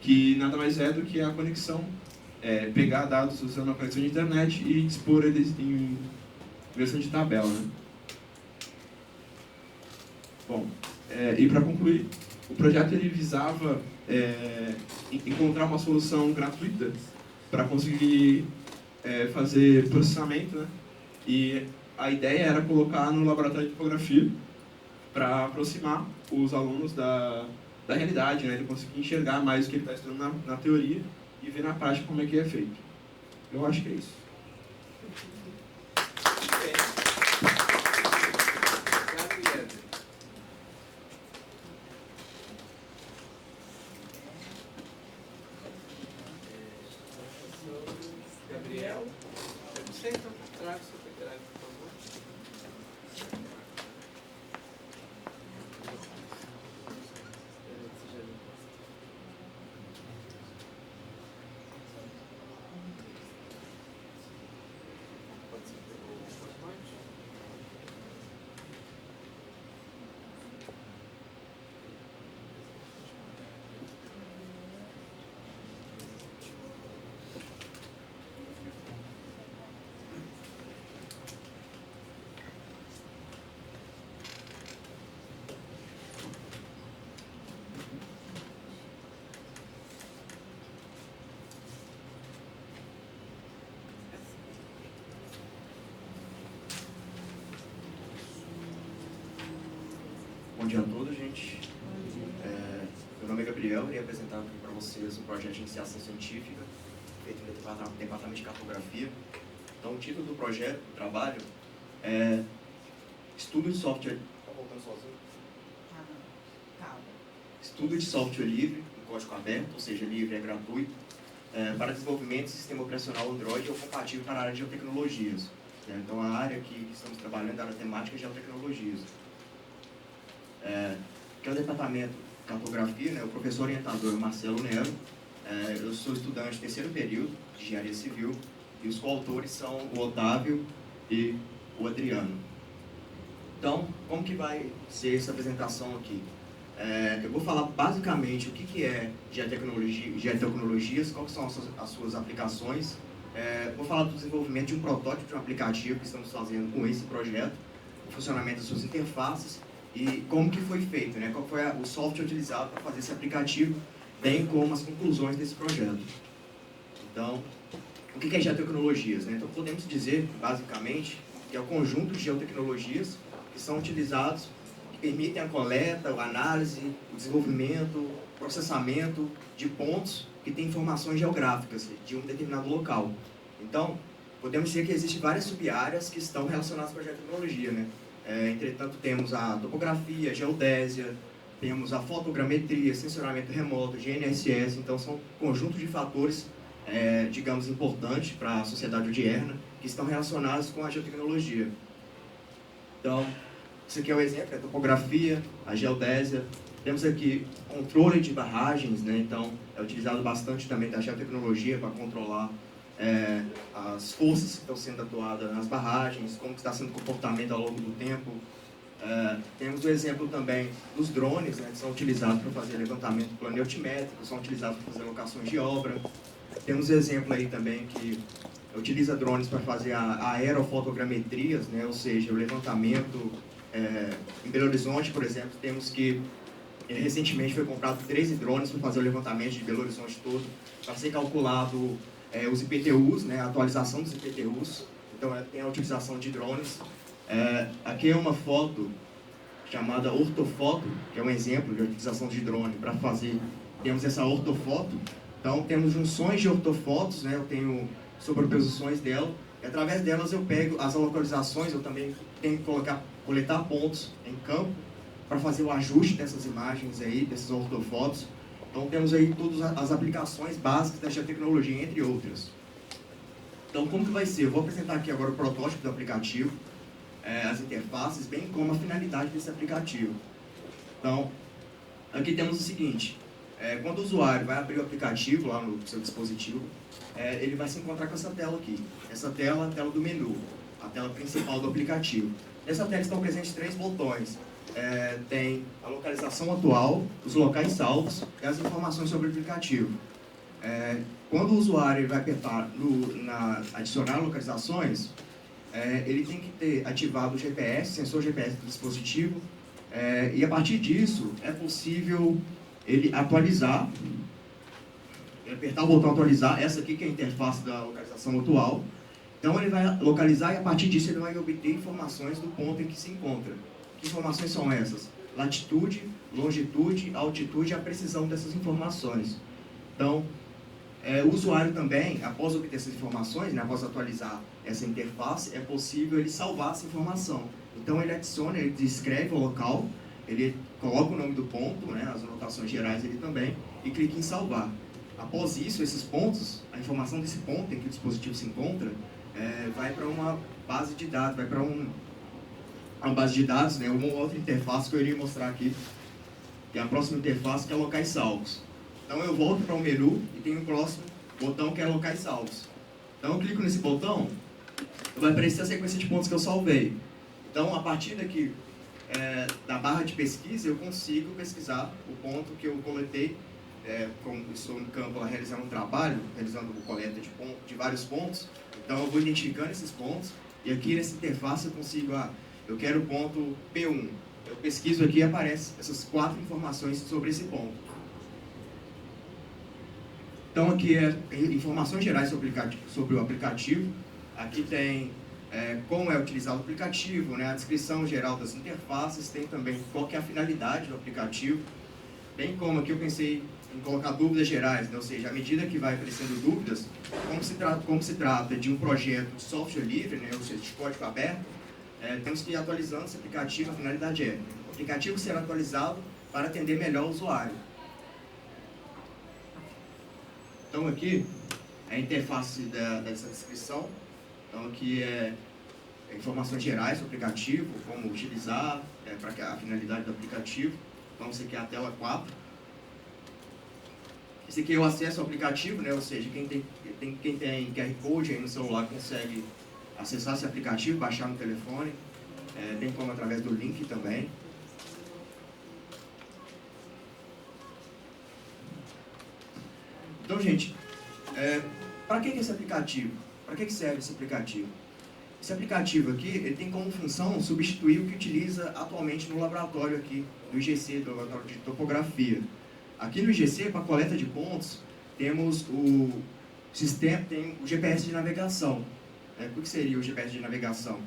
que nada mais é do que a conexão, pegar dados usando a conexão de internet e expor eles em versão de tabela, né. Bom, e para concluir, o projeto ele visava encontrar uma solução gratuita para conseguir fazer processamento, né? E a ideia era colocar no laboratório de topografia para aproximar os alunos da realidade, né? Ele conseguir enxergar mais o que ele está estudando na teoria e ver na prática como é que é feito. Eu acho que é isso. Gabriel, você então traga o seu pendrive, por favor. Bom dia a todos, gente. Meu nome é Gabriel, irei apresentar aqui para vocês um projeto de iniciação científica feito no Departamento de Cartografia. Então, o título do projeto, do trabalho, é Estudo de Software... Está voltando sozinho? Calma. Estudo de software livre, em código aberto, ou seja, livre é gratuito, para desenvolvimento de sistema operacional Android ou compatível para a área de geotecnologias. Então, a área que estamos trabalhando é a temática de geotecnologias. Que é o departamento de cartografia, né? O professor orientador Marcelo Nero. Eu sou estudante de terceiro período de engenharia civil e os coautores são o Otávio e o Adriano. Então, como que vai ser essa apresentação aqui? Eu vou falar basicamente o que é geotecnologias, quais são as suas aplicações. Vou falar do desenvolvimento de um protótipo de um aplicativo que estamos fazendo com esse projeto, o funcionamento das suas interfaces e como que foi feito, né? Qual foi o software utilizado para fazer esse aplicativo, bem como as conclusões desse projeto. Então, o que é geotecnologias, né? Então, podemos dizer, basicamente, que é o conjunto de geotecnologias que são utilizados, que permitem a coleta, a análise, o desenvolvimento, o processamento de pontos que têm informações geográficas de um determinado local. Então, podemos dizer que existem várias sub-áreas que estão relacionadas com a geotecnologia, né? Entretanto, temos a topografia, a geodésia, temos a fotogrametria, sensoramento remoto, GNSS. Então, são conjuntos de fatores, digamos, importantes para a sociedade odierna que estão relacionados com a geotecnologia. Então, isso aqui é o exemplo, a topografia, a geodésia. Temos aqui controle de barragens, né? Então, é utilizado bastante também da geotecnologia para controlar as forças que estão sendo atuadas nas barragens, como está sendo o comportamento ao longo do tempo. Temos o exemplo também dos drones, né, que são utilizados para fazer levantamento planetimétrico, são utilizados para fazer locações de obra. Temos o exemplo aí também que utiliza drones para fazer a aerofotogrametrias, né, ou seja, o levantamento. Em Belo Horizonte, por exemplo, temos que recentemente foi comprado 13 drones para fazer o levantamento de Belo Horizonte todo, para ser calculado os IPTUs, né, a atualização dos IPTUs. Então, tem a utilização de drones. Aqui é uma foto chamada ortofoto, que é um exemplo de utilização de drone para fazer. Temos essa ortofoto. Então, temos junções de ortofotos, né, eu tenho sobreposições dela. E, através delas, eu pego as localizações, eu também tenho que coletar pontos em campo para fazer o ajuste dessas imagens aí, desses ortofotos. Então, temos aí todas as aplicações básicas da geotecnologia, entre outras. Então, como que vai ser? Eu vou apresentar aqui agora o protótipo do aplicativo, as interfaces, bem como a finalidade desse aplicativo. Então, aqui temos o seguinte, quando o usuário vai abrir o aplicativo lá no seu dispositivo, ele vai se encontrar com essa tela aqui. Essa tela é a tela do menu, a tela principal do aplicativo. Nessa tela estão presentes 3 botões. Tem a localização atual, os locais salvos e as informações sobre o aplicativo. Quando o usuário vai apertar adicionar localizações, ele tem que ter ativado o GPS, sensor GPS do dispositivo, e a partir disso é possível ele atualizar, apertar o botão atualizar, essa aqui que é a interface da localização atual. Então ele vai localizar e a partir disso ele vai obter informações do ponto em que se encontra. Que informações são essas? Latitude, longitude, altitude e a precisão dessas informações. Então, o usuário também, após obter essas informações, né, após atualizar essa interface, é possível ele salvar essa informação. Então, ele adiciona, ele descreve o local, ele coloca o nome do ponto, né, as anotações gerais ele também, e clica em salvar. Após isso, esses pontos, a informação desse ponto em que o dispositivo se encontra, vai para uma base de dados, vai para uma base de dados, né, uma outra interface que eu iria mostrar aqui, que é a próxima interface, que é locais salvos. Então eu volto para o menu e tem o próximo botão que é locais salvos. Então eu clico nesse botão, vai aparecer a sequência de pontos que eu salvei. Então a partir daqui, da barra de pesquisa, eu consigo pesquisar o ponto que eu coletei, como estou no campo lá realizando um trabalho, realizando coleta de vários pontos. Então eu vou identificando esses pontos e aqui nessa interface eu consigo, eu quero o ponto P1. Eu pesquiso aqui e aparece essas 4 informações sobre esse ponto. Então aqui informações gerais sobre o aplicativo. Aqui tem como é utilizado o aplicativo, né, a descrição geral das interfaces, tem também qual que é a finalidade do aplicativo, bem como aqui eu pensei em colocar dúvidas gerais, né, ou seja, à medida que vai aparecendo dúvidas, como se trata de um projeto de software livre, né, ou seja, de código aberto, temos que ir atualizando esse aplicativo, a finalidade é o aplicativo ser atualizado para atender melhor o usuário. Então aqui é a interface dessa descrição, então aqui informações gerais do aplicativo, como utilizar, para a finalidade do aplicativo. Então esse aqui é a tela 4. Esse aqui é o acesso ao aplicativo, né? Ou seja, quem tem QR Code aí no celular consegue acessar esse aplicativo, baixar no telefone, bem como através do link também. Então, gente, para que esse aplicativo? Para que serve esse aplicativo? Esse aplicativo aqui, ele tem como função substituir o que utiliza atualmente no laboratório aqui do IGC, do laboratório de topografia. Aqui no IGC, para coleta de pontos, temos o sistema, tem o GPS de navegação. O que seria o GPS de navegação?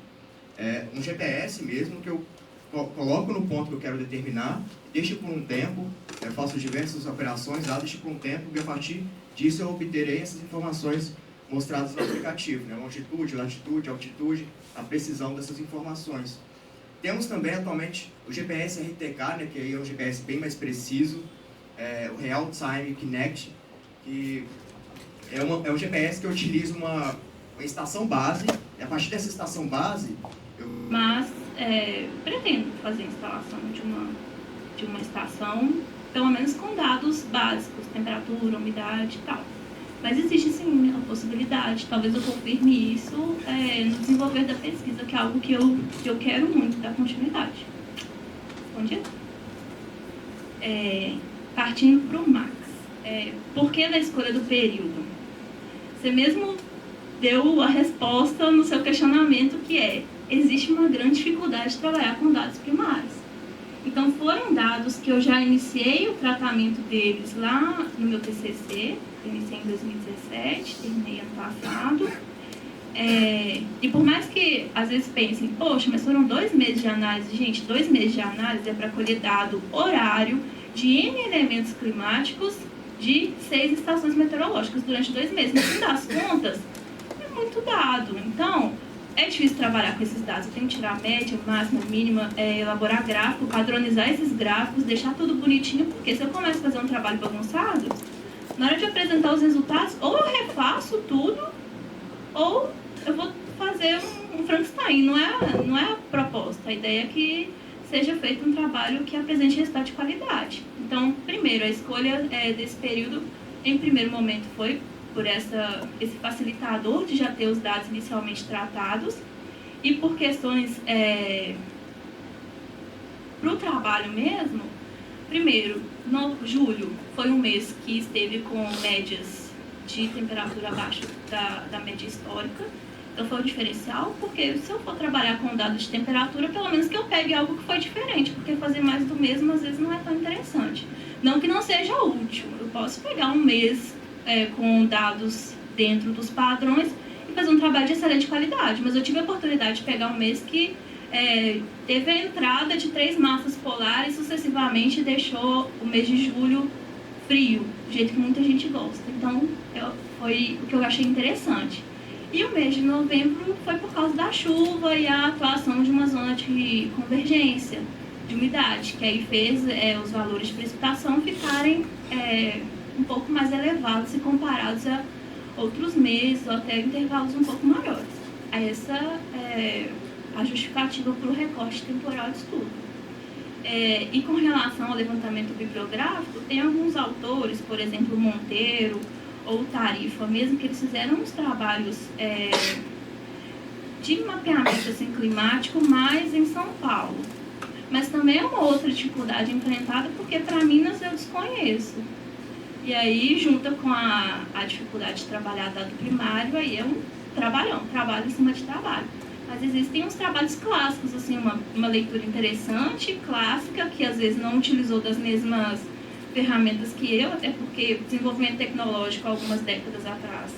Um GPS mesmo que eu coloco no ponto que eu quero determinar, deixo por um tempo, faço diversas operações lá, deixo por um tempo, e a partir disso eu obterei essas informações mostradas no aplicativo, né? Longitude, latitude, altitude, a precisão dessas informações. Temos também atualmente o GPS RTK, né, que aí é um GPS bem mais preciso, o Real Time Connect, que é um GPS que eu utilizo uma estação base, e a partir dessa estação base Mas pretendo fazer a instalação de uma estação, pelo menos com dados básicos, temperatura, umidade e tal. Mas existe sim a possibilidade, talvez eu confirme isso no desenvolver da pesquisa, que é algo que eu quero muito dar continuidade. Respondi? Partindo para o Max. Por que na escolha do período? Você mesmo deu a resposta no seu questionamento, que existe uma grande dificuldade de trabalhar com dados primários. Então, foram dados que eu já iniciei o tratamento deles lá no meu TCC, eu iniciei em 2017, terminei ano passado. E por mais que, às vezes, pensem, poxa, mas foram 2 meses de análise. Gente, 2 meses de análise é para colher dado horário de N elementos climáticos de 6 estações meteorológicas durante 2 meses. No fim das contas, é muito dado. Então, é difícil trabalhar com esses dados. Eu tenho que tirar a média, máxima, mínima, elaborar gráfico, padronizar esses gráficos, deixar tudo bonitinho, porque se eu começo a fazer um trabalho bagunçado, na hora de apresentar os resultados, ou eu refaço tudo, ou eu vou fazer um Frankenstein. Não é a proposta. A ideia é que seja feito um trabalho que apresente resultado de qualidade. Então, primeiro, a escolha desse período, em primeiro momento, foi por esse facilitador de já ter os dados inicialmente tratados e por questões para o trabalho mesmo. Primeiro, julho foi um mês que esteve com médias de temperatura abaixo da média histórica. Então foi um diferencial, porque se eu for trabalhar com dados de temperatura, pelo menos que eu pegue algo que foi diferente, porque fazer mais do mesmo às vezes não é tão interessante. Não que não seja útil, eu posso pegar um mês com dados dentro dos padrões e fazer um trabalho de excelente qualidade, mas eu tive a oportunidade de pegar um mês que teve a entrada de 3 massas polares sucessivamente e deixou o mês de julho frio, do jeito que muita gente gosta. Então, foi o que eu achei interessante. E o mês de novembro foi por causa da chuva e a atuação de uma zona de convergência de umidade, que aí fez os valores de precipitação ficarem um pouco mais elevados se comparados a outros meses ou até intervalos um pouco maiores. Essa é a justificativa para o recorte temporal de estudo. E com relação ao levantamento bibliográfico, tem alguns autores, por exemplo, Monteiro ou Tarifa mesmo, que eles fizeram uns trabalhos de mapeamento assim, climático mais em São Paulo. Mas também é uma outra dificuldade enfrentada, porque para Minas eu desconheço. E aí, junta com a dificuldade de trabalhar dado primário, aí é um trabalho em cima de trabalho. Mas existem uns trabalhos clássicos, assim, uma leitura interessante, clássica, que às vezes não utilizou das mesmas ferramentas que eu, até porque o desenvolvimento tecnológico, algumas décadas atrás,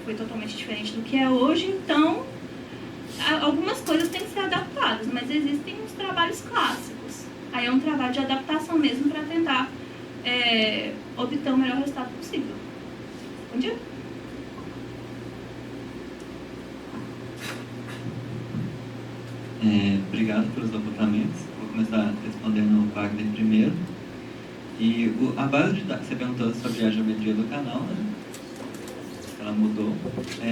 foi totalmente diferente do que é hoje. Então, algumas coisas têm que ser adaptadas, mas existem os trabalhos clássicos. Aí é um trabalho de adaptação mesmo para tentar obter o melhor resultado possível. Bom dia. Obrigado pelos apontamentos. Vou começar respondendo o Wagner primeiro. E a base de dados, você perguntou sobre a geometria do canal, né? Ela mudou.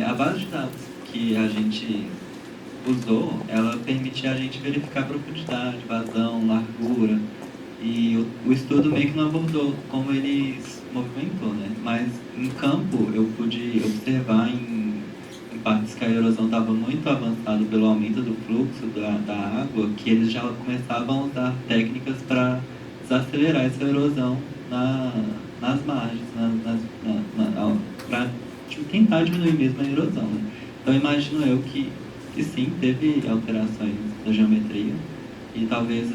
A base de dados que a gente usou, ela permitia a gente verificar profundidade, vazão, largura. E o estudo meio que não abordou como ele se movimentou, né? Mas em campo eu pude observar em partes que a erosão estava muito avançada pelo aumento do fluxo da água, que eles já começavam a usar técnicas para desacelerar essa erosão nas margens, para tentar diminuir mesmo a erosão, né? Então imagino eu que sim, teve alterações da geometria e talvez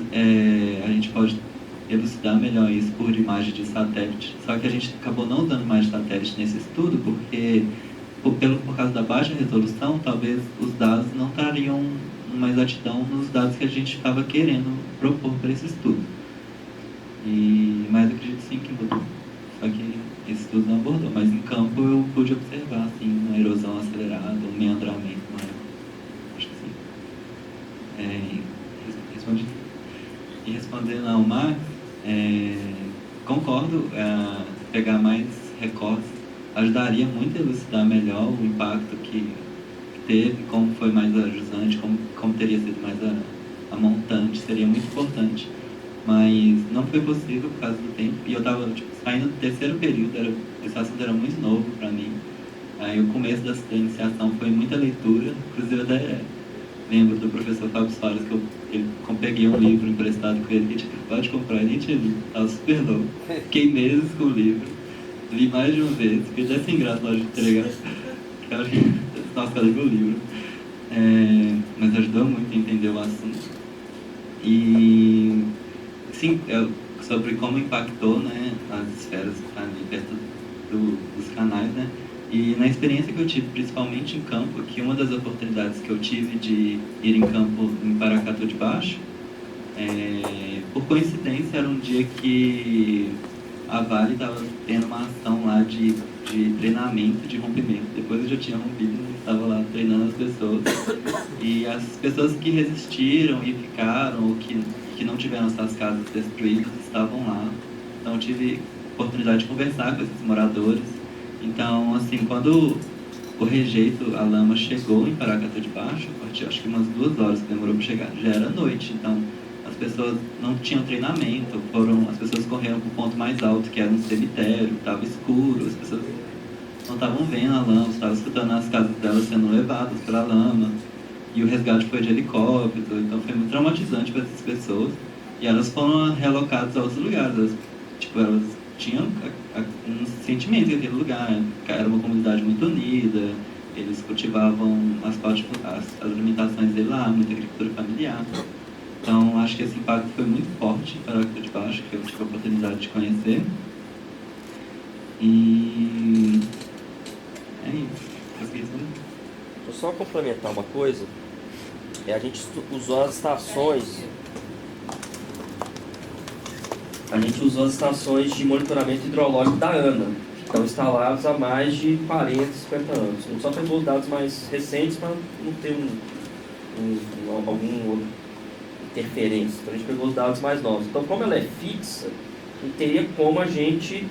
a gente pode elucidar melhor isso por imagem de satélite. Só que a gente acabou não usando imagem de satélite nesse estudo porque por causa da baixa resolução, talvez os dados não trariam uma exatidão nos dados que a gente estava querendo propor para esse estudo. Mas eu acredito sim que mudou. Só que esse estudo não abordou. Mas em campo eu pude observar assim, uma erosão acelerada, um meandramento maior. Acho que sim. Respondi. E respondendo ao Max, concordo, pegar mais recortes ajudaria muito a elucidar melhor o impacto que teve, como foi mais ajusante, como teria sido mais amontante, seria muito importante. Mas não foi possível por causa do tempo. E eu estava saindo do terceiro período, esse assunto era muito novo para mim. Aí o começo da iniciação foi muita leitura, inclusive até lembro do professor Fábio Soares, que eu peguei um livro emprestado com ele, que tinha acabado de comprar, e nem tinha lido, estava super novo. Fiquei meses com o livro, li mais de uma vez, fiquei até sem graça na hora de entregar. Nossa, eu li o livro. Mas ajudou muito a entender o assunto. E, sim, sobre como impactou, né, as esferas ali perto dos canais, né? E na experiência que eu tive, principalmente em campo, que uma das oportunidades que eu tive de ir em campo em Paracatu de Baixo, por coincidência era um dia que a Vale estava tendo uma ação lá de treinamento de rompimento. Depois eu já tinha rompido, estava lá treinando as pessoas. E as pessoas que resistiram e ficaram, ou que não tiveram suas casas destruídas, estavam lá. Então eu tive oportunidade de conversar com esses moradores. Então, assim, quando o rejeito, a lama chegou em Paracatu de Baixo, acho que umas 2 horas que demorou para chegar, já era noite. Então, as pessoas não tinham treinamento, as pessoas correram para o ponto mais alto, que era um cemitério, estava escuro, as pessoas não estavam vendo a lama, estavam escutando as casas delas sendo levadas pela lama. E o resgate foi de helicóptero, então foi muito traumatizante para essas pessoas. E elas foram realocadas a outros lugares. Elas tinham um sentimento daquele lugar, era uma comunidade muito unida, eles cultivavam as alimentações dele lá, muita agricultura familiar. Então, acho que esse impacto foi muito forte para a de Baixo, que eu tive a oportunidade de conhecer. E é isso. Vou só complementar uma coisa. A gente usou as estações. A gente usou as estações de monitoramento hidrológico da ANA, que estão instaladas há mais de 40, 50 anos. A gente só pegou os dados mais recentes para não ter alguma interferência. Então a gente pegou os dados mais novos. Então, como ela é fixa, não teria como a gente,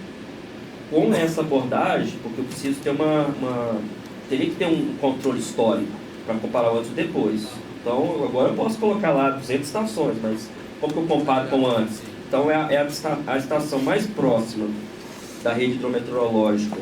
com essa abordagem, porque eu preciso ter teria que ter um controle histórico para comparar o antes e depois. Então, agora eu posso colocar lá 200 estações, mas como que eu comparo com antes? Então, a estação mais próxima da rede hidrometeorológica,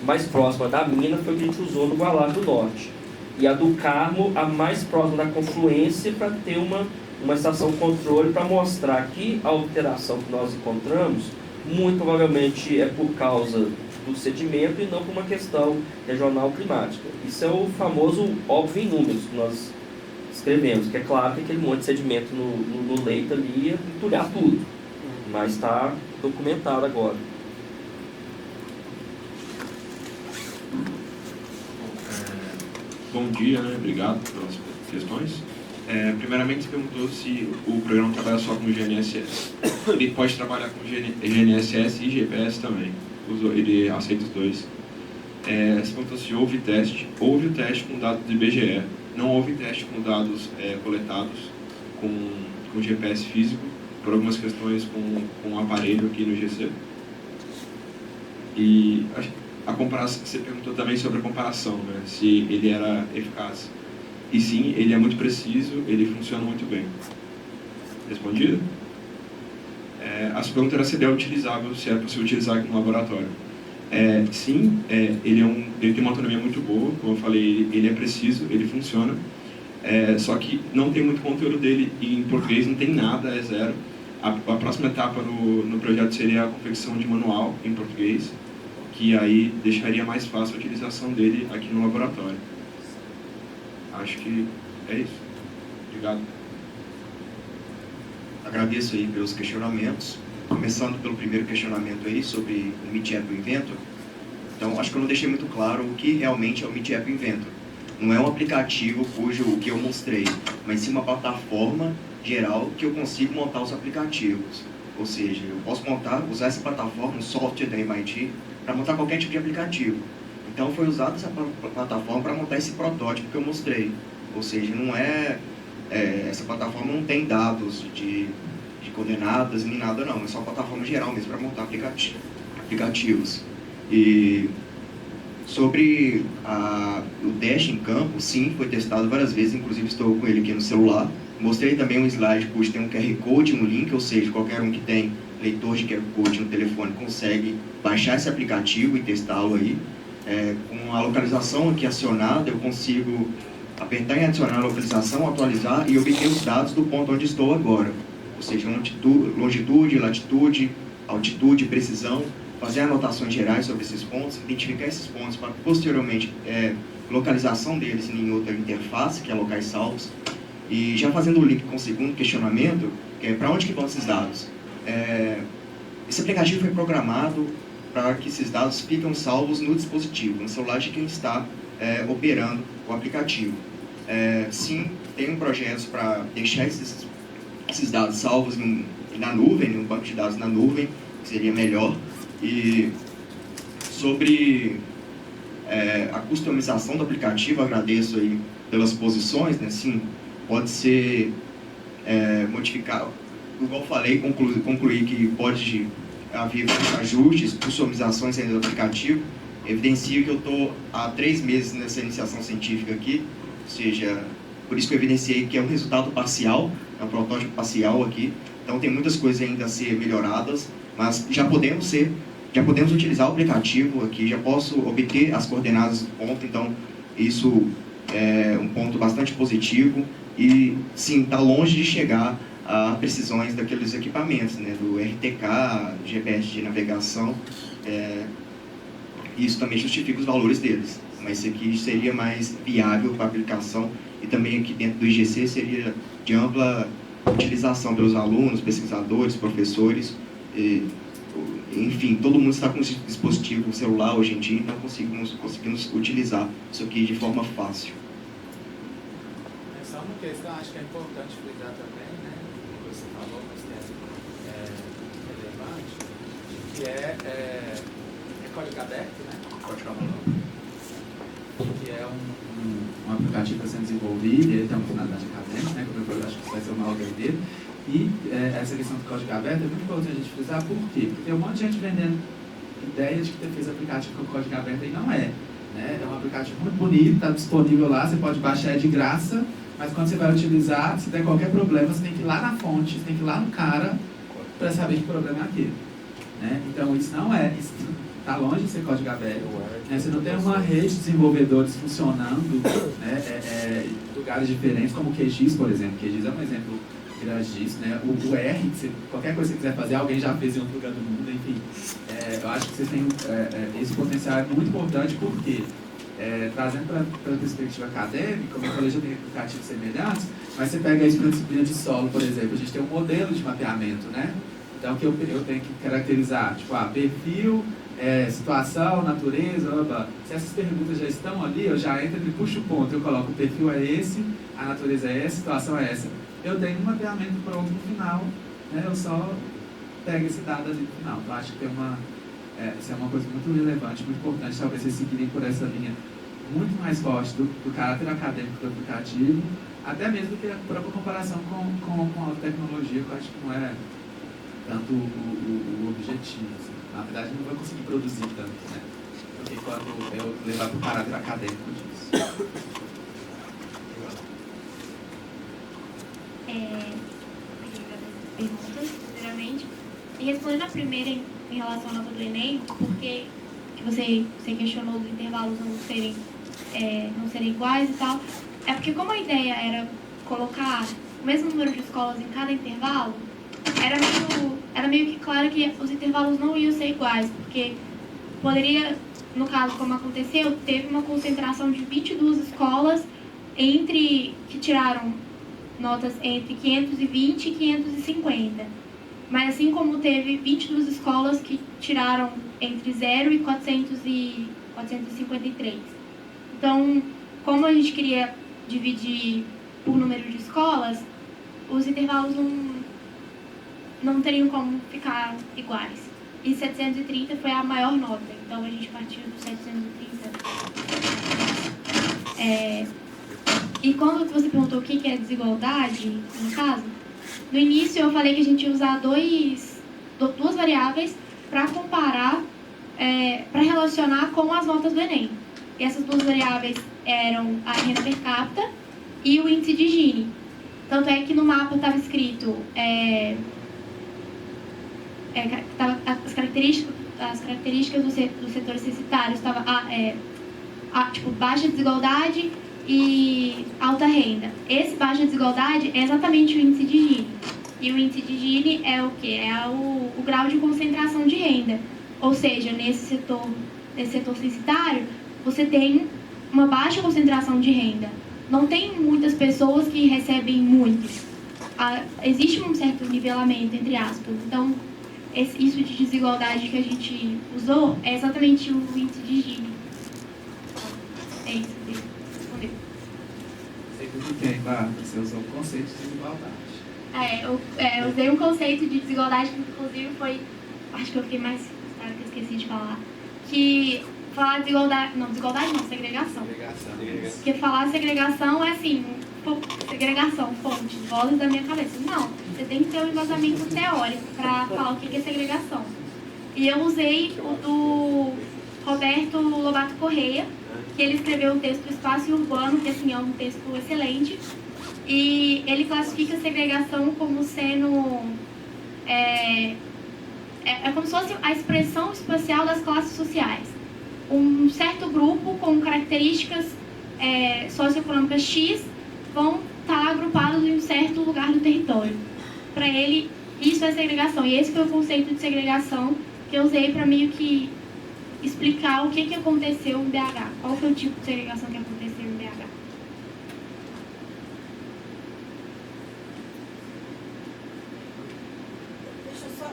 mais próxima da mina, foi o que a gente usou no Gualá do Norte. E a do Carmo, a mais próxima da confluência, para ter uma estação controle para mostrar que a alteração que nós encontramos, muito provavelmente é por causa do sedimento e não por uma questão regional climática. Isso é o famoso óbvio em números que nós escrevemos, que é claro que aquele monte de sedimento no leito ali ia entulhar tudo, mas está documentado agora. Bom dia, né? Obrigado pelas questões. Primeiramente, você perguntou se o programa trabalha só com GNSS. Ele pode trabalhar com GNSS e GPS também. Ele aceita os dois. Você perguntou se houve teste. Houve o teste com dados do IBGE. Não houve teste com dados coletados com GPS físico, por algumas questões com o aparelho aqui no IGC. E a comparação, você perguntou também sobre a comparação, né? Se ele era eficaz. E sim, ele é muito preciso, ele funciona muito bem. Respondido? A sua pergunta era se ele é utilizável, se é possível utilizar aqui no laboratório. Sim, ele tem uma autonomia muito boa, como eu falei, ele é preciso, ele funciona. Só que não tem muito conteúdo dele e em português não tem nada, é zero. A próxima etapa no projeto seria a confecção de manual em português, que aí deixaria mais fácil a utilização dele aqui no laboratório. Acho que é isso. Obrigado. Agradeço aí pelos questionamentos. Começando pelo primeiro questionamento aí sobre o Meet App Inventor. Então, acho que eu não deixei muito claro o que realmente é o Meet App Inventor. Não é um aplicativo o que eu mostrei, mas sim uma plataforma geral que eu consigo montar os aplicativos. Ou seja, eu posso usar essa plataforma, um software da MIT, para montar qualquer tipo de aplicativo. Então foi usada essa plataforma para montar esse protótipo que eu mostrei. Ou seja, não essa plataforma não tem dados de coordenadas nem nada não, é só uma plataforma geral mesmo para montar aplicativos. E sobre o teste em campo, sim, foi testado várias vezes, inclusive estou com ele aqui no celular. Mostrei também um slide cujo tem um QR Code no link, ou seja, qualquer um que tem leitor de QR Code no telefone consegue baixar esse aplicativo e testá-lo aí. Com a localização aqui acionada, eu consigo apertar em adicionar a localização, atualizar e obter os dados do ponto onde estou agora. Ou seja, longitude, latitude, altitude, precisão, fazer anotações gerais sobre esses pontos, identificar esses pontos para posteriormente localização deles em outra interface, que é locais salvos. E já fazendo o link com o segundo questionamento, que é para onde que vão esses dados? Esse aplicativo foi programado para que esses dados fiquem salvos no dispositivo, no celular de quem está operando o aplicativo. Sim, tem projetos para deixar esses dados salvos na nuvem, um banco de dados na nuvem, que seria melhor. E sobre a customização do aplicativo, agradeço aí pelas posições, né? Sim, pode ser modificado. Igual falei, concluí que pode haver ajustes, customizações do aplicativo. Evidencio que eu estou há 3 meses nessa iniciação científica aqui, ou seja, por isso que eu evidenciei que é um resultado parcial, é um protótipo parcial aqui, então tem muitas coisas ainda a ser melhoradas, mas já podemos utilizar o aplicativo aqui, já posso obter as coordenadas do ponto, então isso é um ponto bastante positivo e sim, está longe de chegar a precisões daqueles equipamentos, né, do RTK, GPS de navegação, isso também justifica os valores deles, mas isso aqui seria mais viável para a aplicação e também aqui dentro do IGC seria de ampla utilização pelos alunos, pesquisadores, professores, enfim, todo mundo está com esse dispositivo celular hoje em dia, então conseguimos utilizar isso aqui de forma fácil. Só uma questão, acho que é importante frisar também, né, o que você falou, mas que é relevante, que é código aberto, né? Código aberto. Que é um aplicativo que está sendo desenvolvido, ele tem uma finalidade acadêmica, né? Como eu acho que isso vai ser uma aula dele. E essa questão do código aberto é muito importante a gente frisar, por quê? Porque tem um monte de gente vendendo ideia de que fez aplicativo com código aberto e não é. Né? É um aplicativo muito bonito, está disponível lá, você pode baixar, é de graça, mas quando você vai utilizar, se der qualquer problema, você tem que ir lá na fonte, você tem que ir lá no cara para saber que problema é aquele. Né? Então isso não é, está longe de ser código aberto. Né? Você não tem uma rede de desenvolvedores funcionando, né? Lugares diferentes, como o QGIS, por exemplo. O QGIS é um exemplo grande disso, né? O R, qualquer coisa que você quiser fazer, alguém já fez em outro lugar do mundo, enfim. Eu acho que vocês têm esse potencial é muito importante, porque trazendo para a perspectiva acadêmica, como eu falei, já tem aplicativos semelhantes, mas você pega isso para a disciplina de solo, por exemplo, a gente tem um modelo de mapeamento, né? Então, que eu tenho que caracterizar, tipo, perfil situação, natureza, se essas perguntas já estão ali, eu já entro e puxo o ponto, eu coloco o perfil é esse, a natureza é essa, a situação é essa. Eu tenho um mapeamento pronto no final, né? Eu só pego esse dado ali no final. Então, acho que isso é uma coisa muito relevante, muito importante, talvez vocês seguirem por essa linha muito mais forte do caráter acadêmico do aplicativo, até mesmo do que a própria comparação com a tecnologia, que eu acho que não é tanto o objetivo. Assim. Na verdade, não vai conseguir produzir tanto, né? Do que quando eu levar para o caráter acadêmico disso. Perguntas, primeiramente. E respondendo a primeira em relação à nota do Enem, porque que você questionou dos intervalos não serem iguais e tal, é porque como a ideia era colocar o mesmo número de escolas em cada intervalo, era meio que claro que os intervalos não iam ser iguais, porque poderia, no caso como aconteceu, teve uma concentração de 22 escolas que tiraram notas entre 520 e 550. Mas assim como teve 22 escolas que tiraram entre 0 e 453. Então, como a gente queria dividir por número de escolas, os intervalos não teriam como ficar iguais. E 730 foi a maior nota, então a gente partiu do 730. E quando você perguntou o que é desigualdade, no caso, no início eu falei que a gente ia usar duas variáveis para comparar, para relacionar com as notas do Enem. E essas duas variáveis eram a renda per capita e o índice de Gini. Tanto é que no mapa estava escrito as características dos setores censitários, estava tipo, baixa desigualdade e alta renda. Esse baixa desigualdade é exatamente o índice de Gini. E o índice de Gini é o quê? É o grau de concentração de renda. Ou seja, nesse setor censitário, você tem uma baixa concentração de renda. Não tem muitas pessoas que recebem muito. Existe um certo nivelamento, entre aspas. Então, isso de desigualdade que a gente usou é exatamente o índice de Gini. É isso, respondeu. Você usou o conceito de desigualdade. Eu usei um conceito de desigualdade que, inclusive, foi... Acho que eu fiquei mais... Claro que eu esqueci de falar. Que falar desigualdade... Não, desigualdade não, segregação. Porque falar segregação é assim... Segregação, fonte, vozes da minha cabeça. Não, você tem que ter um embasamento teórico para falar o que é segregação. E eu usei o do Roberto Lobato Correia, que ele escreveu o texto Espaço Urbano, que assim, é um texto excelente. E ele classifica a segregação como sendo... É como se fosse a expressão espacial das classes sociais. Um certo grupo com características socioeconômicas X vão estar agrupados em um certo lugar do território. Para ele, isso é segregação. E esse foi o conceito de segregação que eu usei para meio que explicar o que aconteceu em BH. Qual foi o tipo de segregação que aconteceu em BH.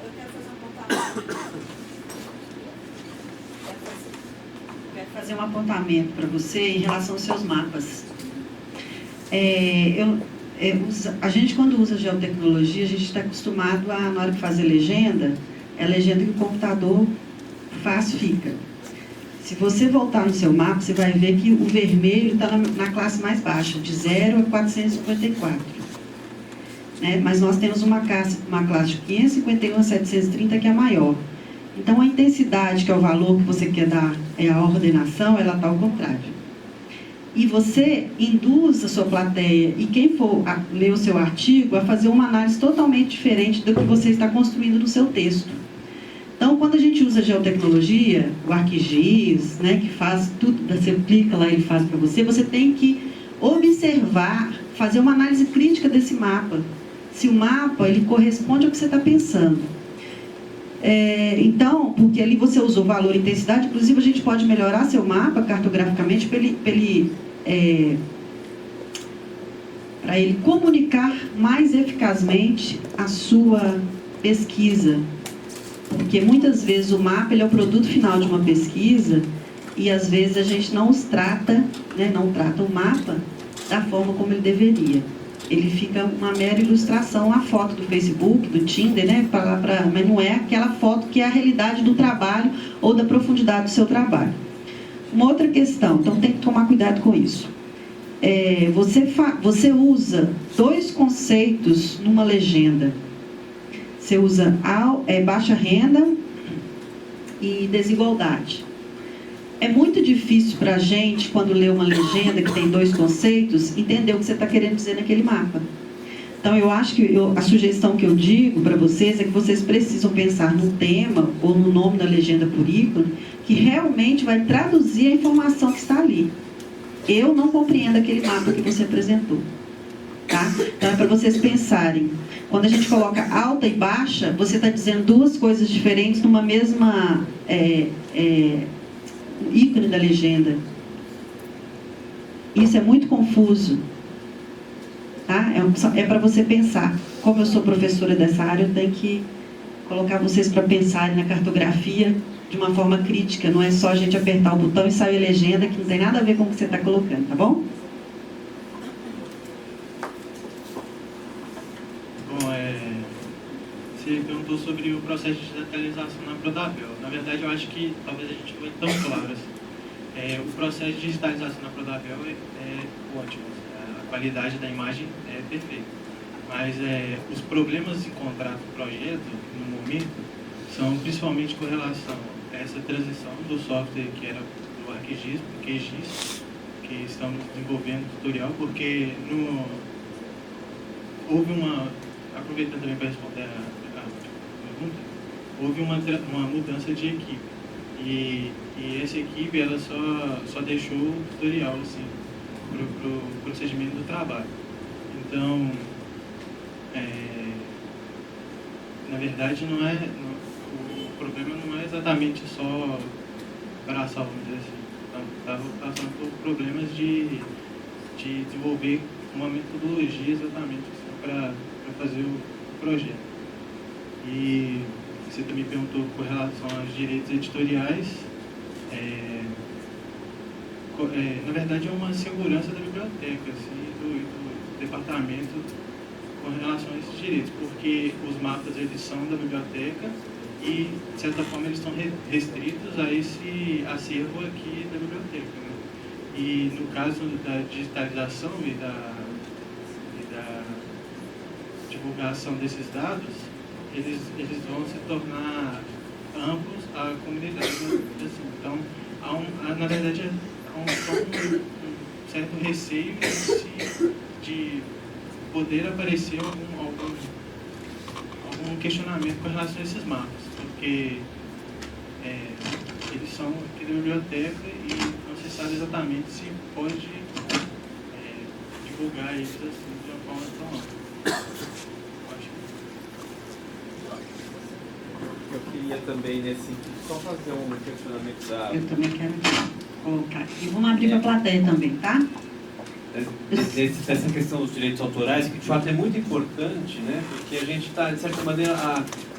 Eu quero fazer um apontamento. Quero fazer um apontamento para você em relação aos seus mapas. A gente, quando usa geotecnologia, a gente está acostumado a, na hora de fazer legenda, é a legenda que o computador fica. Se você voltar no seu mapa, você vai ver que o vermelho está na classe mais baixa, de 0 a 454. Né? Mas nós temos uma classe de 551 a 730, que é a maior. Então, a intensidade, que é o valor que você quer dar, é a ordenação, ela está ao contrário. E você induz a sua plateia e quem for ler o seu artigo a fazer uma análise totalmente diferente do que você está construindo no seu texto. Então, quando a gente usa geotecnologia, o ArcGIS, né, que faz tudo, você clica lá e ele faz para você, você tem que observar, fazer uma análise crítica desse mapa. Se o mapa ele corresponde ao que você está pensando. Então, porque ali você usou valor e intensidade, inclusive a gente pode melhorar seu mapa cartograficamente para ele comunicar mais eficazmente a sua pesquisa. Porque muitas vezes o mapa ele é o produto final de uma pesquisa e às vezes a gente não os trata, né, não trata o mapa da forma como ele deveria. Ele fica uma mera ilustração, a foto do Facebook, do Tinder, né, mas não é aquela foto que é a realidade do trabalho ou da profundidade do seu trabalho. Uma outra questão, então tem que tomar cuidado com isso. Você usa dois conceitos numa legenda. Você usa baixa renda e desigualdade. É muito difícil para a gente, quando lê uma legenda que tem dois conceitos, entender o que você está querendo dizer naquele mapa. Então, eu acho que a sugestão que eu digo para vocês é que vocês precisam pensar no tema ou no nome da legenda por ícone, que realmente vai traduzir a informação que está ali. Eu não compreendo aquele mapa que você apresentou. Tá? Então, é para vocês pensarem. Quando a gente coloca alta e baixa, você está dizendo duas coisas diferentes numa mesma ícone da legenda. Isso é muito confuso. Tá? É para você pensar. Como eu sou professora dessa área, eu tenho que colocar vocês para pensarem na cartografia de uma forma crítica. Não é só a gente apertar o botão e sair a legenda, que não tem nada a ver com o que você está colocando, tá bom? Você perguntou sobre o processo de digitalização na Prodabel. Na verdade, eu acho que talvez a gente não é tão claro assim. O processo de digitalização na Prodabel é ótimo. A qualidade da imagem é perfeita. Mas os problemas encontrados no projeto, no momento, são principalmente com relação a essa transição do software que era do ArcGIS para o QGIS, que estamos desenvolvendo tutorial, porque houve uma... Aproveitando também para responder a pergunta, houve uma mudança de equipe. E essa equipe ela só deixou o tutorial assim, para o procedimento do trabalho. Então, na verdade, o problema não é exatamente só braçal, vamos dizer assim. Estava passando por problemas de desenvolver uma metodologia exatamente assim, para fazer o projeto. E você também perguntou com relação aos direitos editoriais. Na verdade, é uma segurança da biblioteca, assim, do departamento com relação a esses direitos, porque os mapas eles são da biblioteca e, de certa forma, eles estão restritos a esse acervo aqui da biblioteca, né? E no caso da digitalização e da divulgação desses dados, eles vão se tornar amplos à comunidade. Assim. Então, na verdade, há um certo receio de poder aparecer algum questionamento com relação a esses mapas, porque eles são aqui da biblioteca e não se sabe exatamente se pode divulgar eles assim, de uma forma tão ampla. Eu queria também, nesse sentido, só fazer um questionamento da... Eu também quero colocar aqui. Vamos abrir para a plateia também, tá? Essa questão dos direitos autorais, que de fato é muito importante, né? Porque a gente está, de certa maneira,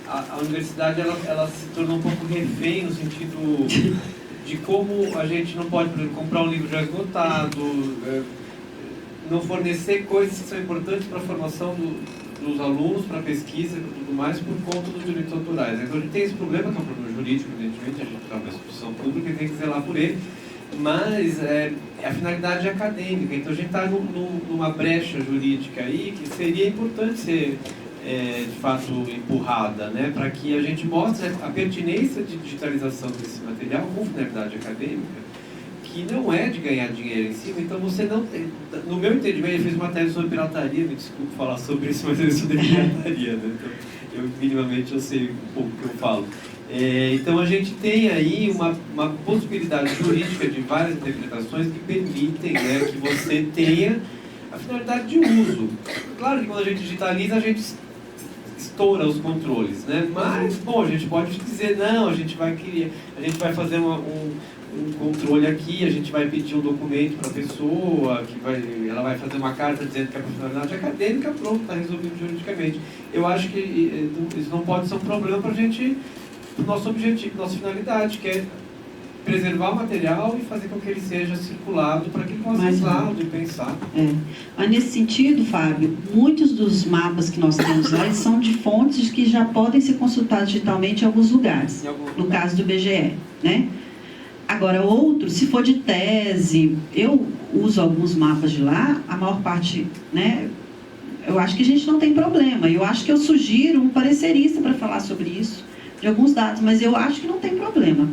a universidade ela se tornou um pouco refém no sentido de como a gente não pode, por exemplo, comprar um livro já esgotado, não fornecer coisas que são importantes para a formação dos alunos, para a pesquisa e tudo mais, por conta dos direitos autorais. Então a gente tem esse problema, que é um problema jurídico, evidentemente, a gente está uma instituição pública e tem que zelar por ele, mas a finalidade é acadêmica, então a gente está numa brecha jurídica aí que seria importante ser, de fato, empurrada, né, para que a gente mostre a pertinência de digitalização desse material com finalidade acadêmica, que não é de ganhar dinheiro em cima. Então você não tem, no meu entendimento, ele fez uma tese sobre pirataria, me desculpe falar sobre isso, mas ele estudei pirataria, né? Então minimamente eu sei um pouco o que eu falo. Então a gente tem aí uma possibilidade jurídica de várias interpretações que permitem, né, que você tenha a finalidade de uso. Claro que quando a gente digitaliza, a gente estoura os controles, né? Mas, bom, a gente pode dizer, não, a gente vai fazer um controle aqui, a gente vai pedir um documento para a pessoa, ela vai fazer uma carta dizendo que é profissionalidade acadêmica, pronto, está resolvido juridicamente. Eu acho que isso não pode ser um problema para a gente o nosso objetivo, nossa finalidade, que é preservar o material e fazer com que ele seja circulado para que possa ser usado e pensar. Mas nesse sentido, Fábio, muitos dos mapas que nós temos lá são de fontes que já podem ser consultadas digitalmente em alguns lugares, no caso do IBGE, né? Agora, outros, se for de tese, eu uso alguns mapas de lá, a maior parte, né? Eu acho que a gente não tem problema. Eu acho que eu sugiro um parecerista para falar sobre isso, de alguns dados, mas eu acho que não tem problema.